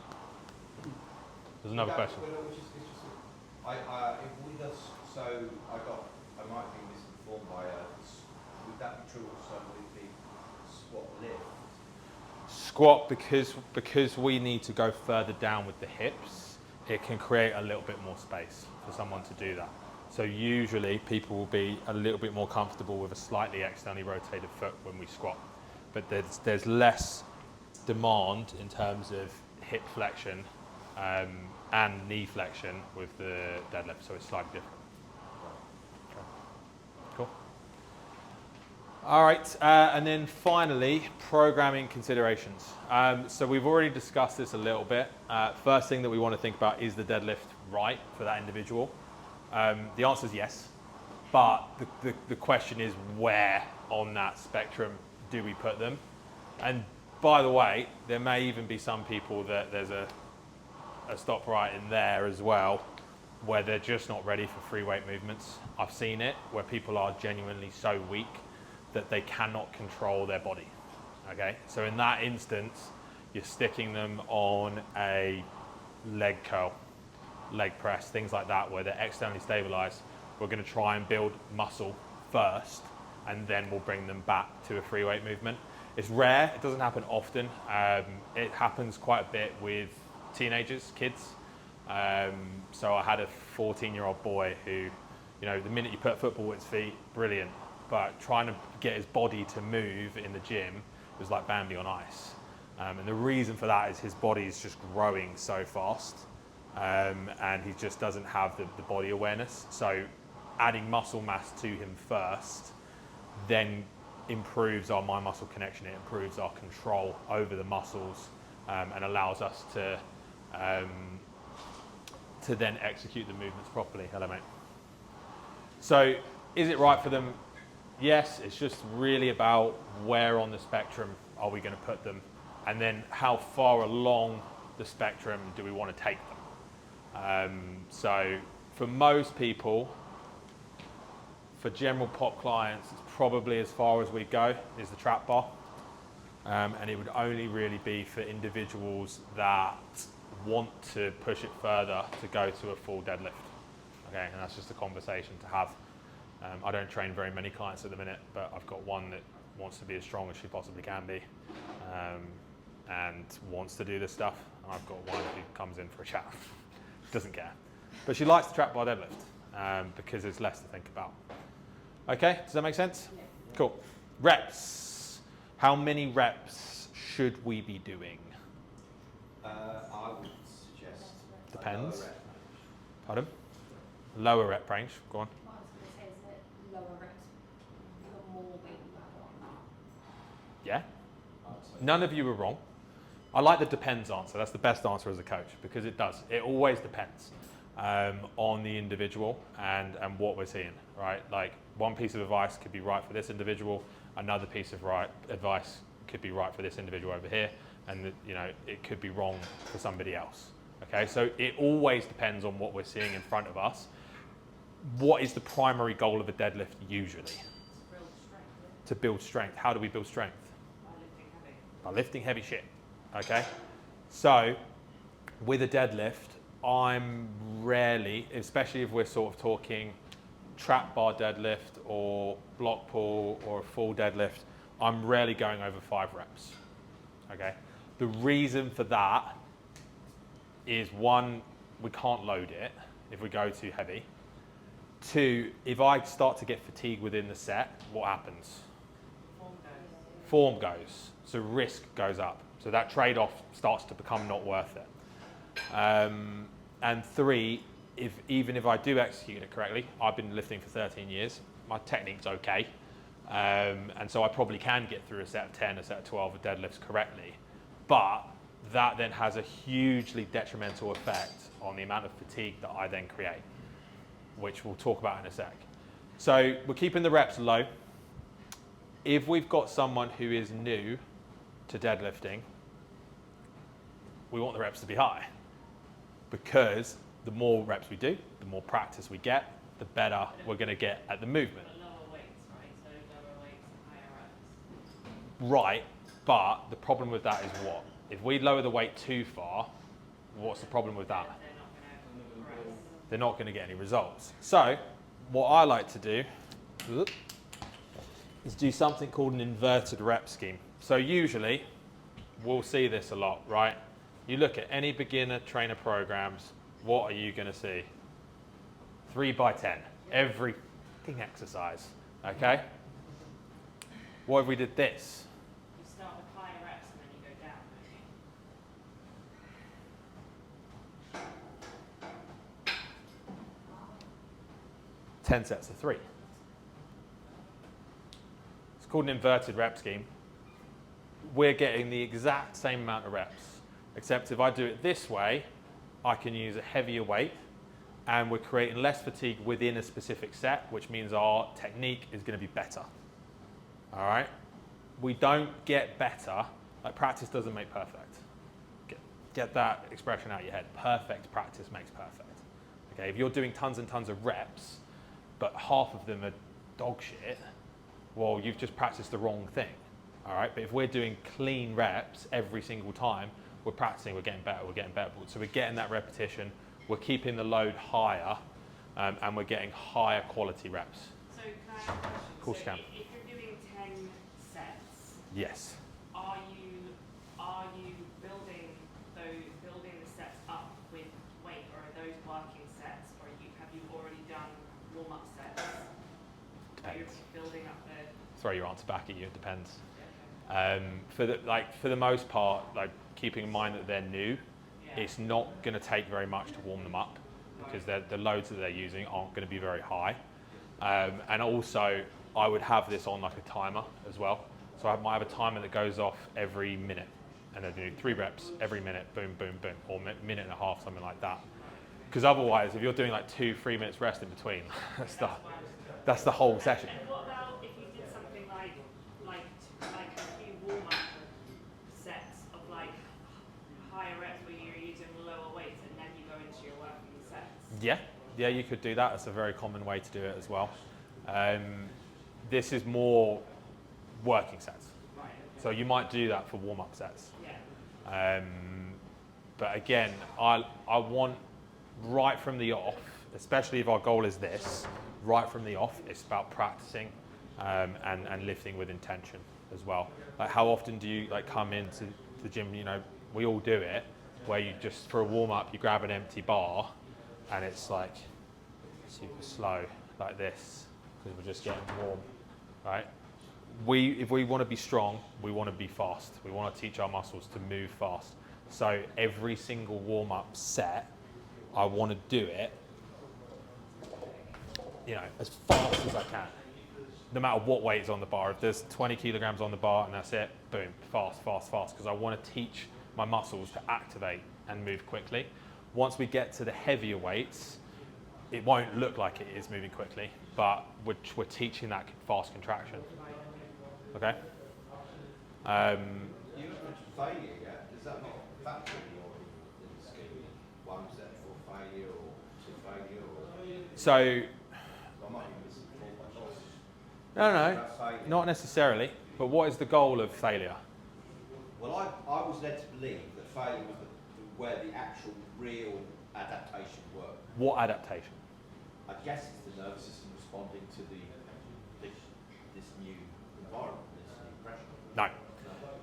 There's another question. If we just, so I might be misinformed by would that be true also with the squat lift? Squat, because we need to go further down with the hips, it can create a little bit more space for someone to do that. So usually people will be a little bit more comfortable with a slightly externally rotated foot when we squat. But there's less demand in terms of hip flexion and knee flexion with the deadlift, so it's slightly different. Okay. Cool. All right, and then finally, programming considerations. So we've already discussed this a little bit. First thing that we want to think about, is the deadlift right for that individual? The answer is yes, but the question is, where on that spectrum do we put them? And by the way, there may even be some people that there's a stop right in there as well, where they're just not ready for free weight movements. I've seen it where people are genuinely so weak that they cannot control their body. Okay, so in that instance, you're sticking them on a leg curl, leg press, things like that, where they're externally stabilized. We're going to try and build muscle first, and then we'll bring them back to a free weight movement. It's rare, it doesn't happen often. It happens quite a bit with teenagers, kids. So I had a 14-year-old boy who, you know, the minute you put a football at his feet, brilliant. But trying to get his body to move in the gym was like Bambi on ice. And the reason for that is his body is just growing so fast. And he just doesn't have the body awareness. So adding muscle mass to him first then improves our mind muscle connection. It improves our control over the muscles and allows us to then execute the movements properly. Hello, mate. So is it right for them? Yes, it's just really about where on the spectrum are we going to put them, and then how far along the spectrum do we want to take them. So for most people, for general pop clients, it's probably as far as we go is the trap bar. And it would only really be for individuals that want to push it further to go to a full deadlift. Okay, and that's just a conversation to have. I don't train very many clients at the minute, but I've got one that wants to be as strong as she possibly can be and wants to do this stuff. And I've got one who comes in for a chat, doesn't care. But she likes the trap bar deadlift because there's less to think about. Okay, does that make sense? Yeah. Cool. Reps. How many reps should we be doing? I would suggest Depends. a lower rep. Pardon? Lower rep range. Go on. What I was going to say is that lower reps, the more weight you add on. Yeah. None of you are wrong. I like the depends answer. That's the best answer as a coach, because it does. It always depends on the individual and what we're seeing, right? Like, one piece of advice could be right for this individual, another piece of advice could be right for this individual over here, and you know, it could be wrong for somebody else. Okay, so it always depends on what we're seeing in front of us. What is the primary goal of a deadlift usually? To build strength. How do we build strength? By lifting heavy shit. Okay, so with a deadlift, I'm rarely, especially if we're sort of talking trap bar deadlift or block pull or a full deadlift, I'm rarely going over 5 reps. Okay, the reason for that is, 1, we can't load it if we go too heavy. 2, if I start to get fatigued within the set, what happens? Form goes, so risk goes up. So that trade-off starts to become not worth it. And 3, even if I do execute it correctly, I've been lifting for 13 years, my technique's okay. And so I probably can get through a set of 10, a set of 12 of deadlifts correctly. But that then has a hugely detrimental effect on the amount of fatigue that I then create, which we'll talk about in a sec. So we're keeping the reps low. If we've got someone who is new to deadlifting, we want the reps to be high, because the more reps we do, the more practice we get, the better we're going to get at the movement. But lower weights, right? So lower weights and higher reps. Right, but the problem with that is what? If we lower the weight too far, what's the problem with that? They're not going to progress. They're not going to get any results. So what I like to do is do something called an inverted rep scheme. So usually, we'll see this a lot, right? You look at any beginner trainer programs, what are you going to see? 3 by 10, every exercise, okay? What if we did this? You start with higher reps and then you go down, don't you? 10 sets of 3. It's called an inverted rep scheme. We're getting the exact same amount of reps, except if I do it this way, I can use a heavier weight, and we're creating less fatigue within a specific set, which means our technique is going to be better. All right? We don't get better, like practice doesn't make perfect. Get that expression out of your head. Perfect practice makes perfect. Okay, if you're doing tons and tons of reps, but half of them are dog shit, well, you've just practiced the wrong thing. All right, but if we're doing clean reps every single time, we're practicing, we're getting better. So we're getting that repetition, we're keeping the load higher, and we're getting higher quality reps. So can I have a question? Of course you So can. if you're doing 10 sets, Yes. are you building the sets up with weight, or are those working sets, or have you already done warm-up sets? Are you Depends. building up the Throw your answer back at you, it depends. For the most part, like keeping in mind that they're new, it's not going to take very much to warm them up, because the loads that they're using aren't going to be very high. And also, I would have this on like a timer as well. So I might have a timer that goes off every minute, and I do 3 reps every minute, boom, boom, boom, or minute and a half, something like that. Because otherwise, if you're doing like 2-3 minutes rest in between, that's the whole session. And what about if you did something like a few warm-up sets of like higher reps where you're using lower weights and then you go into your working sets? Yeah, you could do that. That's a very common way to do it as well. This is more working sets. Right. So you might do that for warm-up sets. Yeah. But again, I want right from the off, especially if our goal is this, right from the off, it's about practicing and lifting with intention as well. Like how often do you like come into the gym, you know, we all do it, where you just, for a warm-up, you grab an empty bar and it's like super slow, like this, because we're just getting warm, right? If we want to be strong, we want to be fast. We want to teach our muscles to move fast. So every single warm-up set, I want to do it, you know, as fast as I can. No matter what weight is on the bar. If there's 20 kilograms on the bar and that's it, boom, fast, fast, fast. Because I want to teach my muscles to activate and move quickly. Once we get to the heavier weights, it won't look like it is moving quickly, but we're teaching that fast contraction. Okay? You mentioned failure, yeah? Is that not factored in the scheme? 1 set for failure or 2 failure or? So, I might be misinformed by no, about failure. not necessarily. But what is the goal of failure? Well, I was led to believe that failure was where the actual real adaptation worked. What adaptation? I guess it's the nervous system responding to this new environment, this new pressure. No.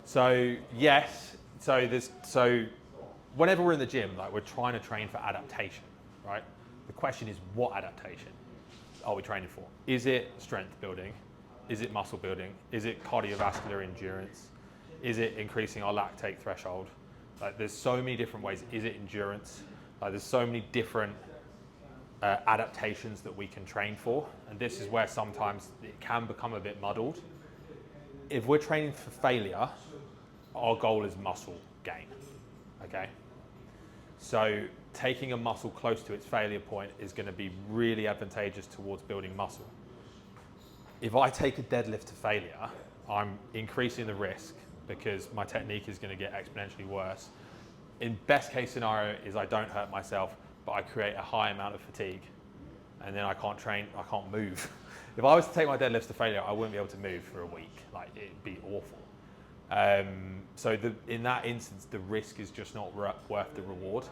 So yes. So whenever we're in the gym, like we're trying to train for adaptation, right? The question is, what adaptation are we training for? Is it strength building? Is it muscle building? Is it cardiovascular endurance? Is it increasing our lactate threshold? Like there's so many different ways. Is it endurance? Like there's so many different adaptations that we can train for, and this is where sometimes it can become a bit muddled. If we're training for failure, our goal is muscle gain, okay? So taking a muscle close to its failure point is going to be really advantageous towards building muscle. If I take a deadlift to failure, I'm increasing the risk because my technique is going to get exponentially worse. In best case scenario is I don't hurt myself, but I create a high amount of fatigue. and then I can't train, I can't move. If I was to take my deadlifts to failure, I wouldn't be able to move for a week. Like, it'd be awful. So in that instance, the risk is just not worth the reward.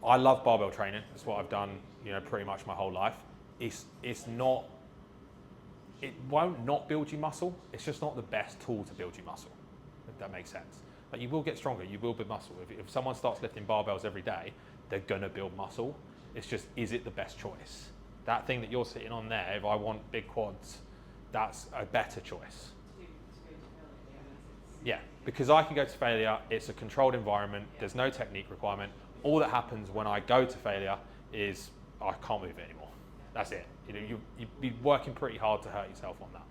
I love barbell training. That's what I've done, pretty much my whole life. It's not, it won't not build you muscle. It's just not the best tool to build you muscle, if that makes sense. Like, you will get stronger, you will build muscle. If someone starts lifting barbells every day, they're gonna build muscle. It's just, is it the best choice? That thing that you're sitting on there, if I want big quads, that's a better choice. Yeah, because I can go to failure, it's a controlled environment, there's no technique requirement. All that happens when I go to failure is I can't move it anymore. That's it. You'd be working pretty hard to hurt yourself on that.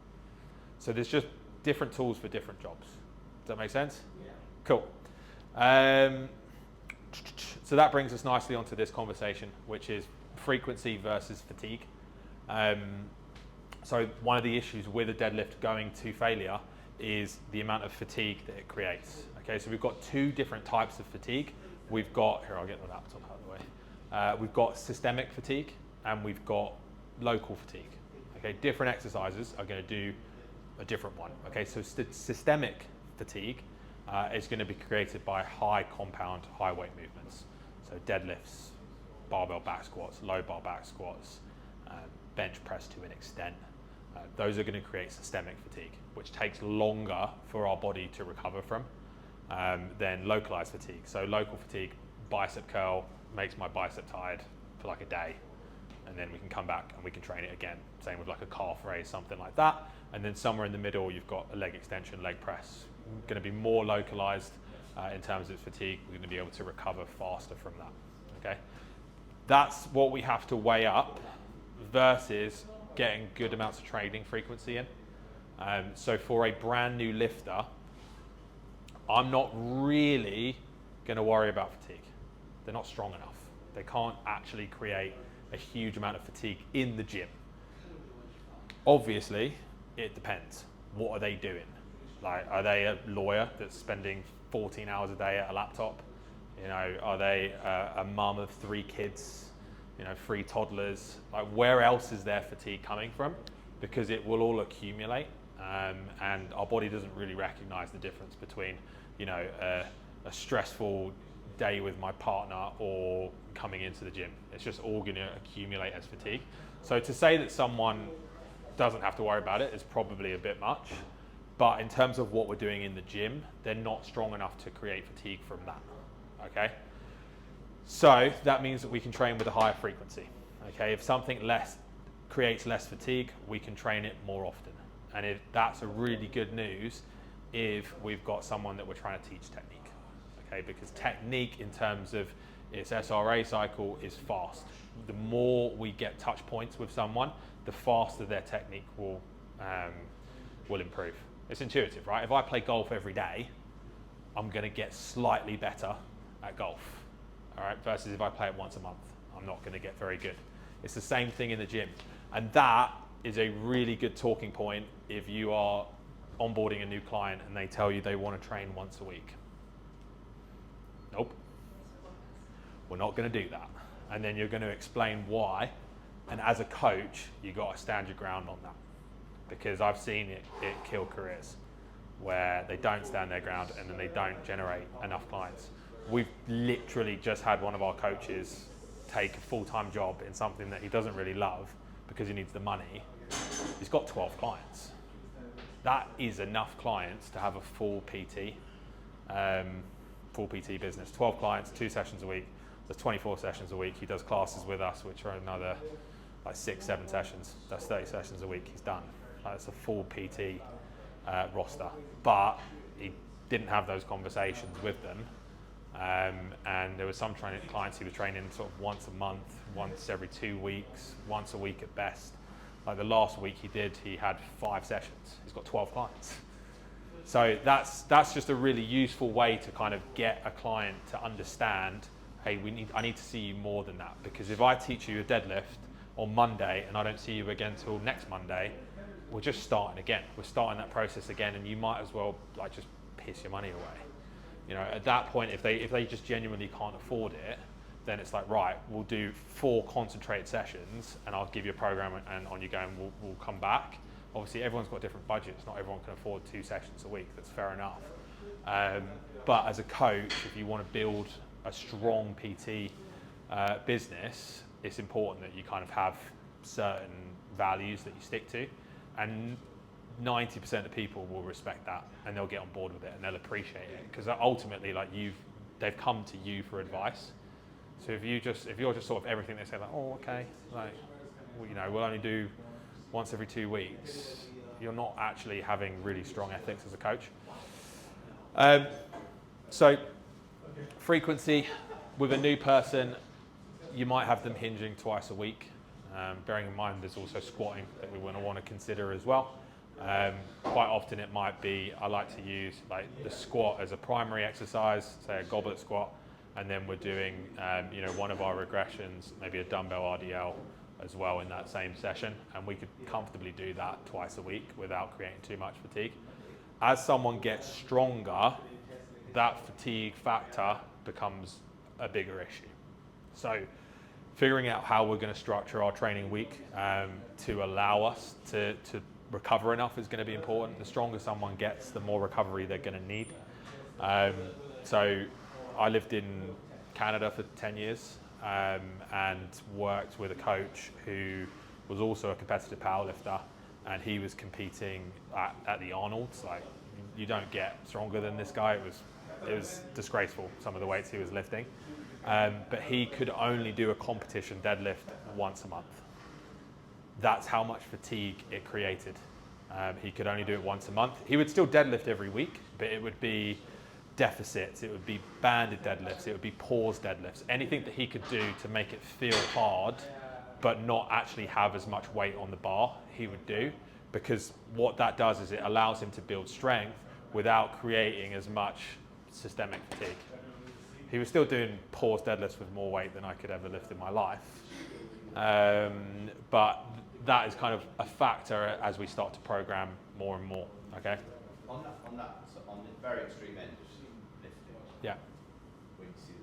So there's just different tools for different jobs. Does that make sense? Yeah. Cool. So that brings us nicely onto this conversation, which is frequency versus fatigue. So one of the issues with a deadlift going to failure is the amount of fatigue that it creates. Okay, so we've got two different types of fatigue. We've got, here, I'll get the laptop out of the way. We've got systemic fatigue and we've got local fatigue. Okay, different exercises are going to do a different one. Okay, so systemic fatigue is going to be created by high compound, high weight movements. So deadlifts, barbell back squats, low bar back squats, bench press to an extent. Those are going to create systemic fatigue, which takes longer for our body to recover from than localized fatigue. So local fatigue, bicep curl, makes my bicep tired for like a day, and then we can come back and we can train it again. Same with like a calf raise, something like that. And then somewhere in the middle, you've got a leg extension, leg press. Going to be more localized in terms of fatigue. We're going to be able to recover faster from that. Okay, that's what we have to weigh up versus getting good amounts of training frequency in. So for a brand new lifter, I'm not really going to worry about fatigue. They're not strong enough. They can't actually create a huge amount of fatigue in the gym. Obviously, it depends. What are they doing? Like, are they a lawyer that's spending 14 hours a day at a laptop? Are they a mum of 3 kids? 3 toddlers? Like, where else is their fatigue coming from? Because it will all accumulate, and our body doesn't really recognize the difference between, a stressful day with my partner or coming into the gym. It's just all going to accumulate as fatigue. So to say that someone doesn't have to worry about it is probably a bit much. But in terms of what we're doing in the gym, they're not strong enough to create fatigue from that. Okay? So that means that we can train with a higher frequency. Okay? If something creates less fatigue, we can train it more often. And that's a really good news if we've got someone that we're trying to teach technique. Okay? Because technique in terms of its SRA cycle is fast. The more we get touch points with someone, the faster their technique will improve. It's intuitive, right? If I play golf every day, I'm going to get slightly better at golf, all right? Versus if I play it once a month, I'm not going to get very good. It's the same thing in the gym. And that is a really good talking point if you are onboarding a new client and they tell you they want to train once a week. Nope. We're not going to do that. And then you're going to explain why. And as a coach, you've got to stand your ground on that. Because I've seen it kill careers where they don't stand their ground and then they don't generate enough clients. We've literally just had one of our coaches take a full-time job in something that he doesn't really love because he needs the money. He's got 12 clients. That is enough clients to have a full PT business. 12 clients, 2 sessions a week. There's 24 sessions a week. He does classes with us, which are another like 6-7 sessions. That's 30 sessions a week he's done. That's a full PT roster. But he didn't have those conversations with them. And there was some clients he was training sort of once a month, once every 2 weeks, once a week at best. Like the last week he had 5 sessions. He's got 12 clients. So that's just a really useful way to kind of get a client to understand, hey, I need to see you more than that. Because if I teach you a deadlift on Monday and I don't see you again till next Monday, we're just starting again. We're starting that process again, and you might as well like just piss your money away. At that point, if they just genuinely can't afford it, then it's like, right, we'll do 4 concentrated sessions and I'll give you a program and on you go and we'll come back. Obviously everyone's got different budgets, not everyone can afford 2 sessions a week, that's fair enough. But as a coach, if you want to build a strong PT business, it's important that you kind of have certain values that you stick to, and 90% of people will respect that and they'll get on board with it and they'll appreciate it, because ultimately, like, they've come to you for advice. So if you're just sort of everything they say, like, oh, okay, like, well, you know, we'll only do once every 2 weeks, you're not actually having really strong ethics as a coach. So frequency with a new person, you might have them hinging twice a week. Bearing in mind there's also squatting that we want to consider as well. Quite often it might be, I like to use like the squat as a primary exercise, say a goblet squat, and then we're doing you know, one of our regressions, maybe a dumbbell RDL as well in that same session, and we could comfortably do that twice a week without creating too much fatigue. As someone gets stronger, that fatigue factor becomes a bigger issue. So figuring out how we're going to structure our training week to allow us to recover enough is going to be important. The stronger someone gets, the more recovery they're going to need. So I lived in Canada for 10 years and worked with a coach who was also a competitive powerlifter, and he was competing at the Arnold's. Like, you don't get stronger than this guy. It was disgraceful, some of the weights he was lifting. But he could only do a competition deadlift once a month. That's how much fatigue it created. He could only do it once a month. He would still deadlift every week, but it would be deficits, it would be banded deadlifts, it would be pause deadlifts, anything that he could do to make it feel hard, but not actually have as much weight on the bar, he would do, because what that does is it allows him to build strength without creating as much systemic fatigue. He was still doing pause deadlifts with more weight than I could ever lift in my life. But that is kind of a factor as we start to program more and more, okay? On the very extreme end of lifting, Yeah. when you see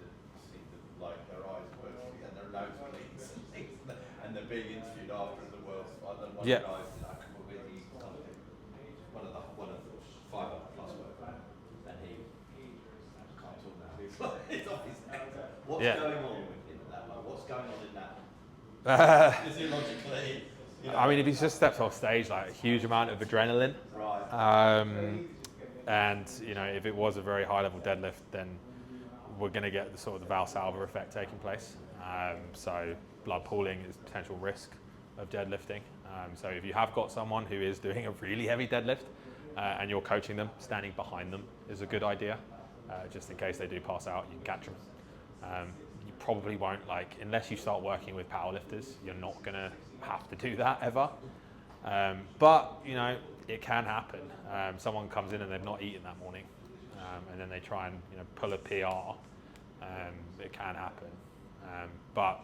like their eyes working and their nose bleeds and things, and they're being interviewed after the world's, one of the guys, I can remember he's one of the 500 plus worker, and he can't talk now. He's off his head. What's going on in that? Like, what's going on in that? Physiologically. You know, I mean, if he just steps off stage, like a huge amount of adrenaline. right. And you know, if it was a very high level deadlift, then we're going to get the sort of the Valsalva effect taking place. So blood pooling is a potential risk of deadlifting. So if you have got someone who is doing a really heavy deadlift and you're coaching them, standing behind them is a good idea. Just in case they do pass out, you can catch them. You probably won't, like, unless you start working with powerlifters, you're not going to have to do that ever. But, you know, it can happen. Someone comes in and they've not eaten that morning, and then they try and, you know, pull a PR. It can happen. But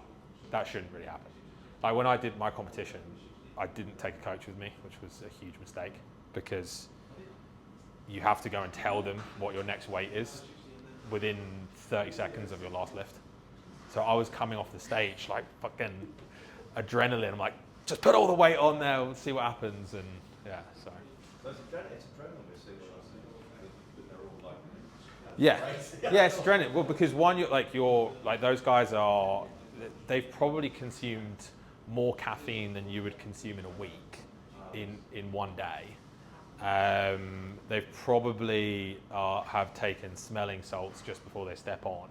that shouldn't really happen. Like, when I did my competition, I didn't take a coach with me, which was a huge mistake, because you have to go and tell them what your next weight is within 30 seconds of your last lift. So I was coming off the stage like fucking adrenaline. I'm like, just put all the weight on there, we'll see what happens. And yeah, so. So it's adrenaline we're seeing, that they're all like, Yeah, it's adrenaline. Well, because one, you're like those guys they've probably consumed more caffeine than you would consume in a week in one day. They probably have taken smelling salts just before they step on.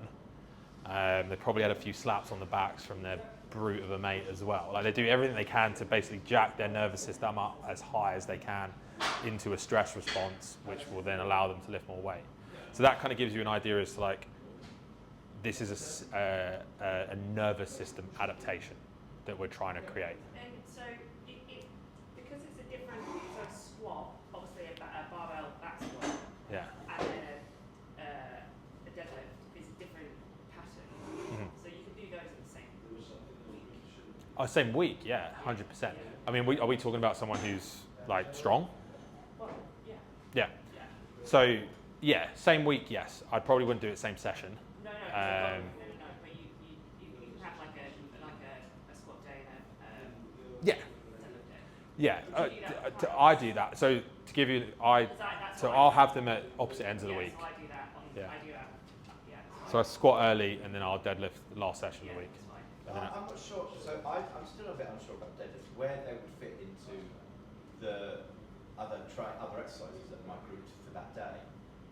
They probably had a few slaps on the backs from their brute of a mate as well. Like, they do everything they can to basically jack their nervous system up as high as they can into a stress response, which will then allow them to lift more weight. So that kind of gives you an idea as to, like, this is a nervous system adaptation that we're trying to create. And so, because it's a different squat, obviously a barbell back squat, Yeah. and a deadlift is a different pattern. Mm-hmm. So you can do those in the same week. Oh, same week, yeah, 100%. I mean, are we talking about someone who's like strong? Well, yeah. Yeah. Yeah. So yeah, same week, yes. I probably wouldn't do it same session. No, Um, but you Yeah, Would you do that for I do that. So to give you, That's so what I'll do. have them at opposite ends of the Yeah, week. so I do that Yeah. I do that. Yeah. So I squat early and then I'll deadlift the last session of the week. That's fine. And then I'm not sure. So I'm still a bit unsure about deadlift, where they would fit into the other exercises that my group for that day.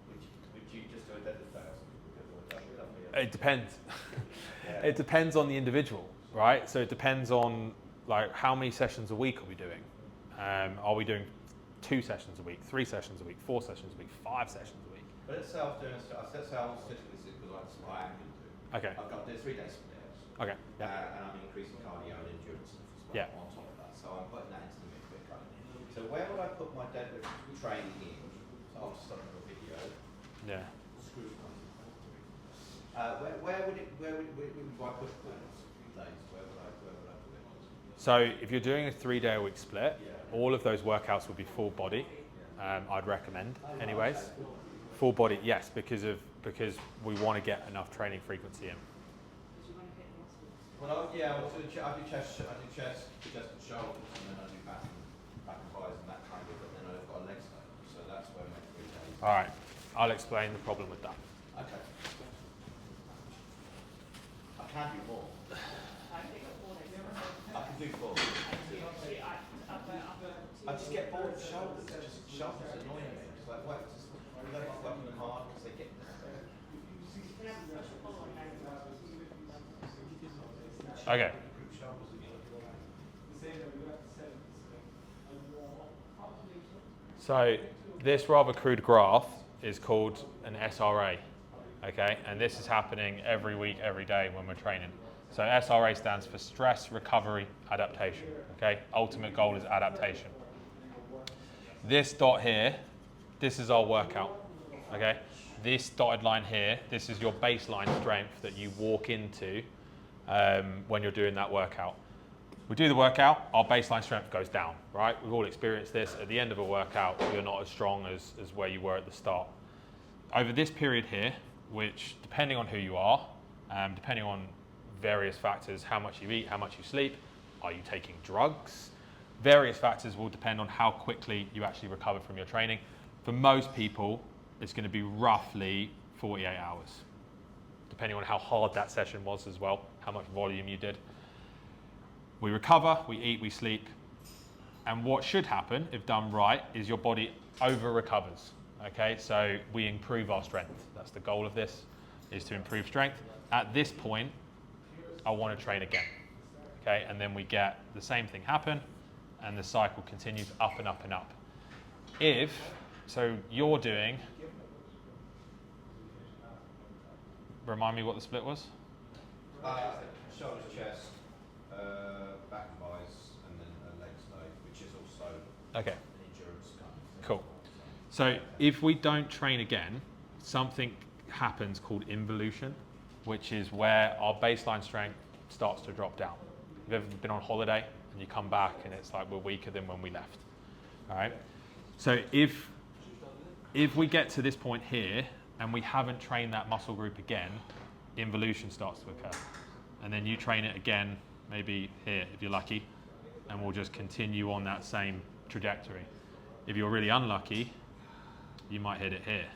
Would you just do a deadlift day or something? it depends. Yeah. It depends on the individual, right? So it depends on like how many sessions a week are we doing? Are we doing 2 sessions a week, 3 sessions a week, 4 sessions a week, 5 sessions a week? But let's say I was doing, let's say I was sitting this because that's what I am going to do. Okay. I've got the 3 days split. Okay. Yeah. And I'm increasing cardio and endurance stuff as well Yeah. on top of that. So I'm putting that into the mix bit kind of. So where would I put my deadlift training in? So I'll just start a video. Yeah. Where would I put those days? Where would I put it? So if you're doing a 3-day-a-week split, all of those workouts will be full body. I'd recommend, anyways. Full body, yes, because we want to get enough training frequency in. Well, I do chest, and shoulders, and then I do back and thighs and that kind of. But then I've got a leg day, so that's where my 3 days. All right, I'll explain the problem with that. Okay. I can do more. I can do 4. I just get bored of shoulders. Shoulders annoy me. It's like, wait, they're not working them hard because they get. Okay. So this rather crude graph is called an SRA, okay? And this is happening every week, every day when we're training. So SRA stands for stress, recovery, adaptation, okay? Ultimate goal is adaptation. This dot here, this is our workout, okay? This dotted line here, this is your baseline strength that you walk into when you're doing that workout. We do the workout, our baseline strength goes down, right? We've all experienced this. At the end of a workout, you're not as strong as where you were at the start. Over this period here, which depending on who you are, depending on various factors, how much you eat, how much you sleep, are you taking drugs? Various factors will depend on how quickly you actually recover from your training. For most people, it's going to be roughly 48 hours, depending on how hard that session was as well, how much volume you did. We recover, we eat, we sleep, and what should happen, if done right, is your body over-recovers, okay? So we improve our strength. That's the goal of this, is to improve strength. At this point, I want to train again, okay? And then we get the same thing happen, and the cycle continues up and up and up. So you're doing, remind me what the split was? Shoulders, chest, back and thighs, and then a legs day, which is also Okay. an endurance kind of thing. Cool. So if we don't train again, something happens called involution, which is where our baseline strength starts to drop down. You've ever been on holiday and you come back and it's like we're weaker than when we left. All right. So if we get to this point here and we haven't trained that muscle group again, involution starts to occur. And then you train it again, maybe here if you're lucky, and we'll just continue on that same trajectory. If you're really unlucky, you might hit it here.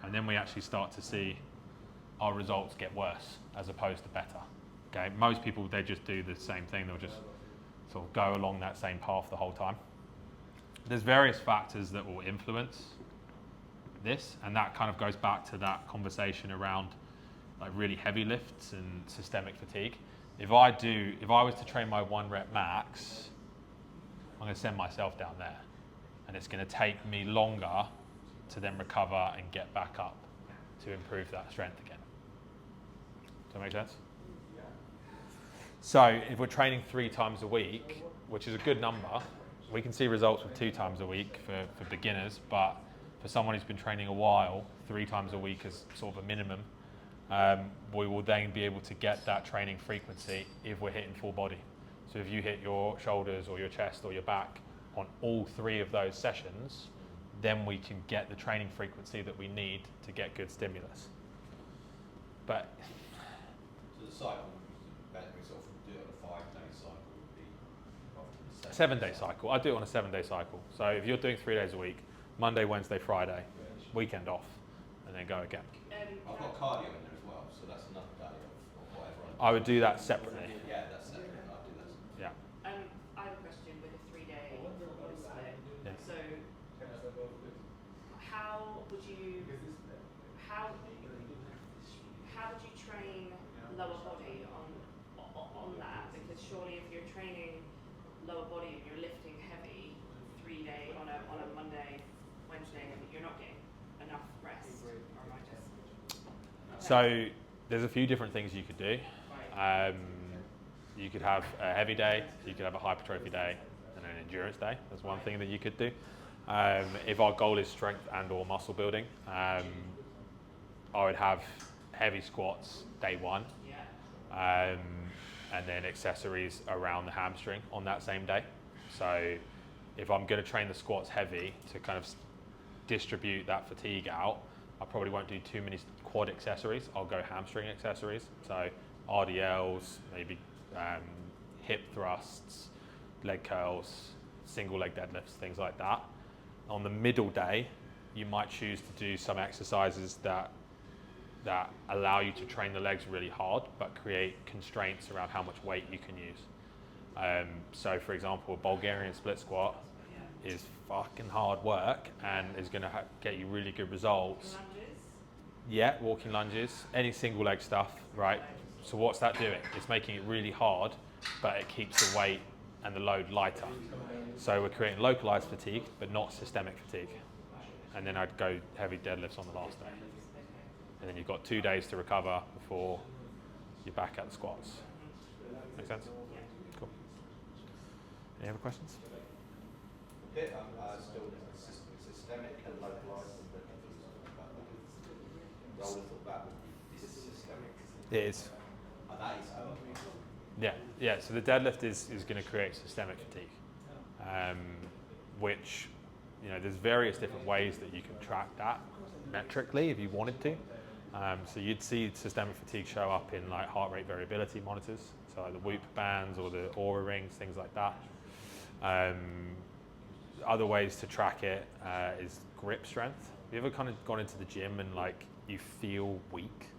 And then we actually start to see our results get worse as opposed to better. Okay, most people, they just do the same thing. They'll just sort of go along that same path the whole time. There's various factors that will influence this, and that kind of goes back to that conversation around like really heavy lifts and systemic fatigue. If I was to train my 1 rep max, I'm going to send myself down there, and it's going to take me longer to then recover and get back up to improve that strength again. Does that make sense? So if we're training 3 times a week, which is a good number, we can see results with 2 times a week for beginners, but for someone who's been training a while, 3 times a week is sort of a minimum. We will then be able to get that training frequency if we're hitting full body. So if you hit your shoulders or your chest or your back on all 3 of those sessions, then we can get the training frequency that we need to get good stimulus. But So the cycle would be better, we sort of do it on a 5-day cycle would be often the 7-day cycle. I do it on a 7-day cycle. So if you're doing 3 days a week, Monday, Wednesday, Friday, weekend off, and then go again. I've got cardio in there as well, so that's another day of whatever. I would do that separately. Yeah, that's separate. I'll do that. Yeah. I have a question with a 3-day body split. Yeah. So, how would you train lower body on that? Because surely, if you're training lower body and you're lifting heavy 3-day on a Monday, Wednesday, you're not getting enough rest. Or am I just? So there's a few different things you could do. Right. You could have a heavy day, you could have a hypertrophy day, and an endurance day. That's one thing that you could do. If our goal is strength and or muscle building, I would have heavy squats day one, Yeah. and then accessories around the hamstring on that same day. So if I'm going to train the squats heavy to kind of distribute that fatigue out, I probably won't do too many quad accessories. I'll go hamstring accessories. So RDLs, maybe hip thrusts, leg curls, single leg deadlifts, things like that. On the middle day, you might choose to do some exercises that allow you to train the legs really hard, but create constraints around how much weight you can use. So for example, a Bulgarian split squat is fucking hard work and is going to get you really good results. Lunges. Yeah, walking lunges, any single leg stuff, right? So what's that doing? It's making it really hard, but it keeps the weight and the load lighter. So we're creating localized fatigue, but not systemic fatigue. And then I'd go heavy deadlifts on the last day. And then you've got 2 days to recover before you're back at the squats. Make sense? Cool. Any other questions? A bit still systemic and localized. I would have thought that would be systemic. It is. And that is Yeah. So the deadlift is going to create systemic fatigue, which, there's various different ways that you can track that metrically if you wanted to. So you'd see systemic fatigue show up in like heart rate variability monitors, so like the Whoop bands or the Aura rings, things like that. Other ways to track it is grip strength. Have you ever kind of gone into the gym and like you feel weak?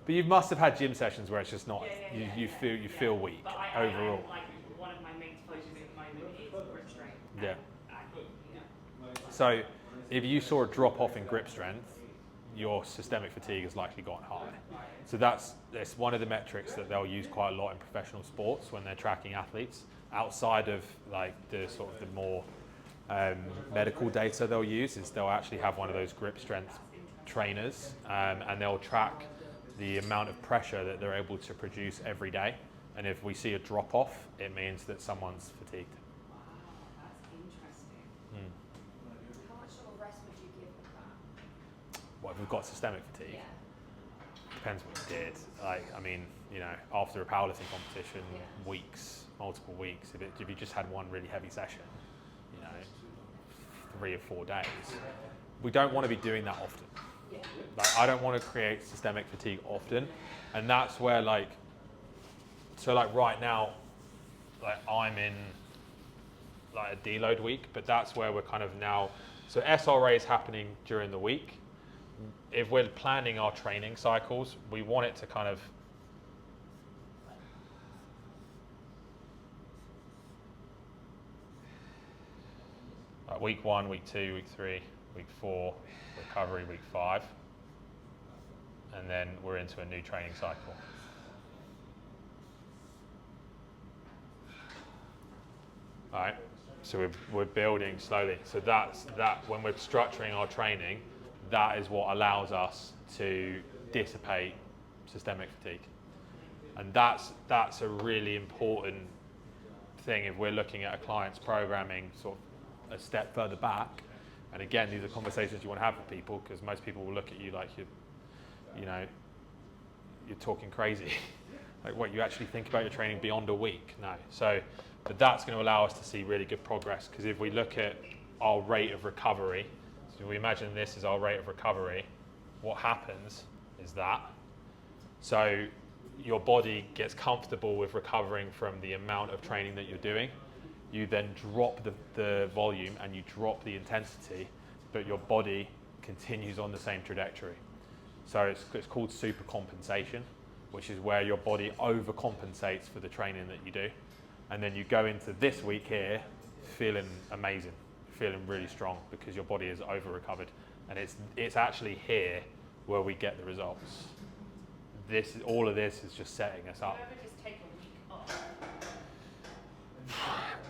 But you must have had gym sessions where it's just not. You feel weak But overall. like one of my main focuses at the moment is grip strength. Yeah. Yeah. So if you saw a drop off in grip strength, your systemic fatigue has likely gone high. So that's one of the metrics that they'll use quite a lot in professional sports when they're tracking athletes. Outside of like the sort of the more medical data they'll use is they'll actually have one of those grip strength trainers, and they'll track the amount of pressure that they're able to produce every day. And if we see a drop off, it means that someone's fatigued. Wow, that's interesting. How much sort of rest would you give with that? What, if we've got systemic fatigue? Yeah. Depends what you did. Like, I mean, after a powerlifting competition, weeks, multiple weeks, if you just had one really heavy session, 3 or 4 days, we don't want to be doing that often. Yeah. Like, I don't want to create systemic fatigue often, and that's where right now, I'm in like a deload week, but that's where we're kind of now. So SRA is happening during the week. If we're planning our training cycles, we want it to kind of week 1, week 2, week 3, week 4, recovery week 5, and then we're into a new training cycle. All right, so we're building slowly. So that's when we're structuring our training, that is what allows us to dissipate systemic fatigue, and that's a really important thing if we're looking at a client's programming sort of a step further back. And again, these are conversations you want to have with people, because most people will look at you like you're talking crazy. Like, what, you actually think about your training beyond a week? No. But that's going to allow us to see really good progress, because if we look at our rate of recovery, so we imagine this is our rate of recovery, what happens is that. So your body gets comfortable with recovering from the amount of training that you're doing. You then drop the volume and you drop the intensity, but your body continues on the same trajectory. So it's called supercompensation, which is where your body overcompensates for the training that you do. And then you go into this week here feeling amazing, feeling really strong because your body is over-recovered. And it's actually here where we get the results. All of this is just setting us up. Do you ever just take a week off?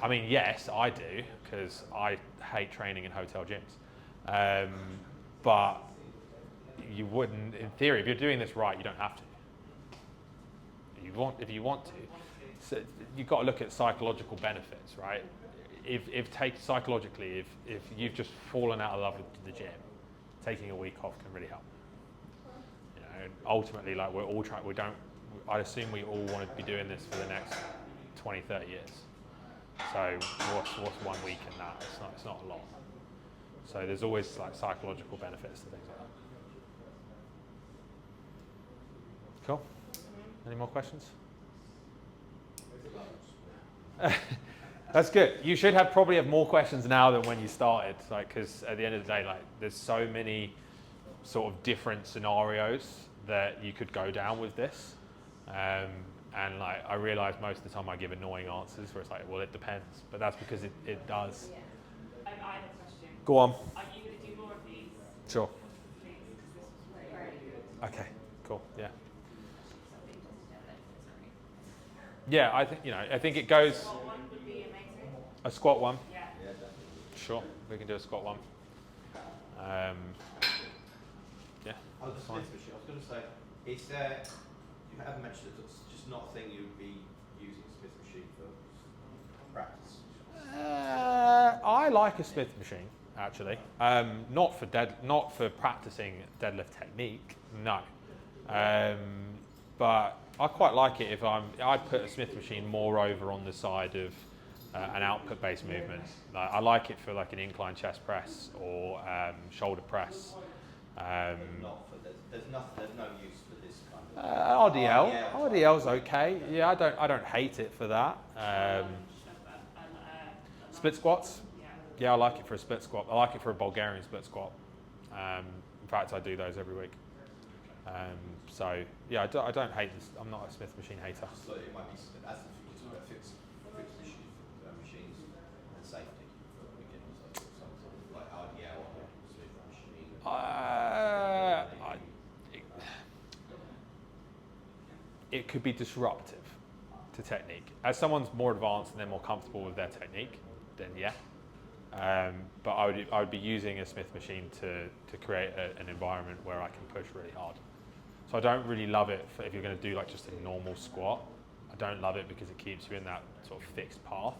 I mean, yes, I do, because I hate training in hotel gyms. But you wouldn't, in theory, if you're doing this right, you don't have to. If you want to. So you've got to look at psychological benefits, right? Psychologically, if you've just fallen out of love with the gym, taking a week off can really help. You know, ultimately, like we're all trying, I assume we all want to be doing this for the next 20, 30 years. So what's 1 week in that? It's not a lot. So there's always like psychological benefits to things like that. Cool. Any more questions? That's good. You should probably have more questions now than when you started, like, because at the end of the day, like, there's so many sort of different scenarios that you could go down with this. And like, I realise most of the time I give annoying answers where it's like, well, it depends, but that's because it does. Yeah. I have a question. Go on. Are you going to do more of these? Sure. Please, because this was very good. Okay. Cool. Yeah. Something just sorry. Yeah. I think it goes What one would be amazing? a squat one. Yeah. Yeah, definitely. Sure. We can do a squat one. Yeah. Oh, the Smith machine. I was going to say, you haven't mentioned it. It's just not a thing you would be using a Smith machine for practice. I like a Smith machine actually. Not for practicing deadlift technique. No. But I quite like it if I put a Smith machine more over on the side of an output-based movement. Like, I like it for like an incline chest press or shoulder press. There's no use for this kind of RDL's okay. Yeah, I don't hate it for that. Split squats. Yeah, I like it for a split squat. I like it for a Bulgarian split squat. In fact, I do those every week. So yeah, I don't hate this. I'm not a Smith machine hater. So it might be as the fixed machines and safety for beginners, something like RDL or Smith machine. It could be disruptive to technique. As someone's more advanced and they're more comfortable with their technique, then yeah. But I would be using a Smith machine to create an environment where I can push really hard. So I don't really love it if you're going to do like just a normal squat. I don't love it because it keeps you in that sort of fixed path.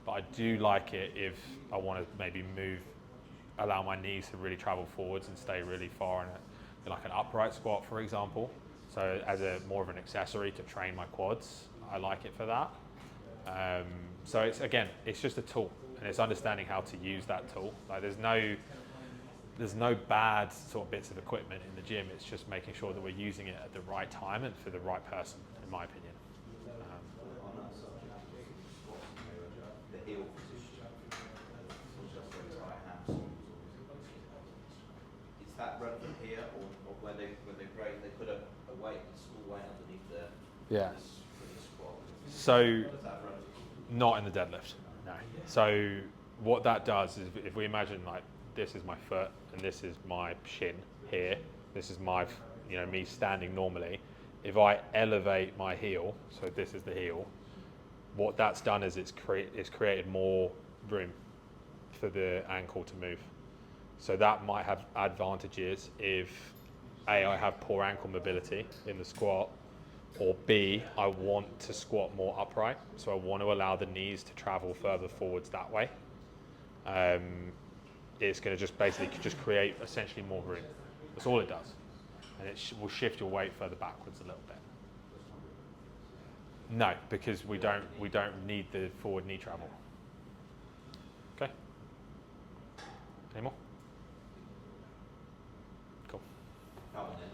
But I do like it if I want to maybe allow my knees to really travel forwards and stay really far in like an upright squat, for example. So as more of an accessory to train my quads, I like it for that. So it's just a tool, and it's understanding how to use that tool. Like there's no bad sort of bits of equipment in the gym. It's just making sure that we're using it at the right time and for the right person, in my opinion. On that subject, the heel position, just those right hamstrings. Is that relevant here, or where they put a weight, a small weight underneath there? Yeah. For the squat? So Is that relevant? not in the deadlift, no. So what that does is if we imagine like this is my foot and this is my shin here, this is my, me standing normally. If I elevate my heel, so this is the heel, what that's done is it's created more room for the ankle to move. So that might have advantages if A, I have poor ankle mobility in the squat, or B, I want to squat more upright. So I want to allow the knees to travel further forwards that way. It's going to just basically just create essentially more room. That's all it does. And it will shift your weight further backwards a little bit. No, because we don't need the forward knee travel. Okay. Any more?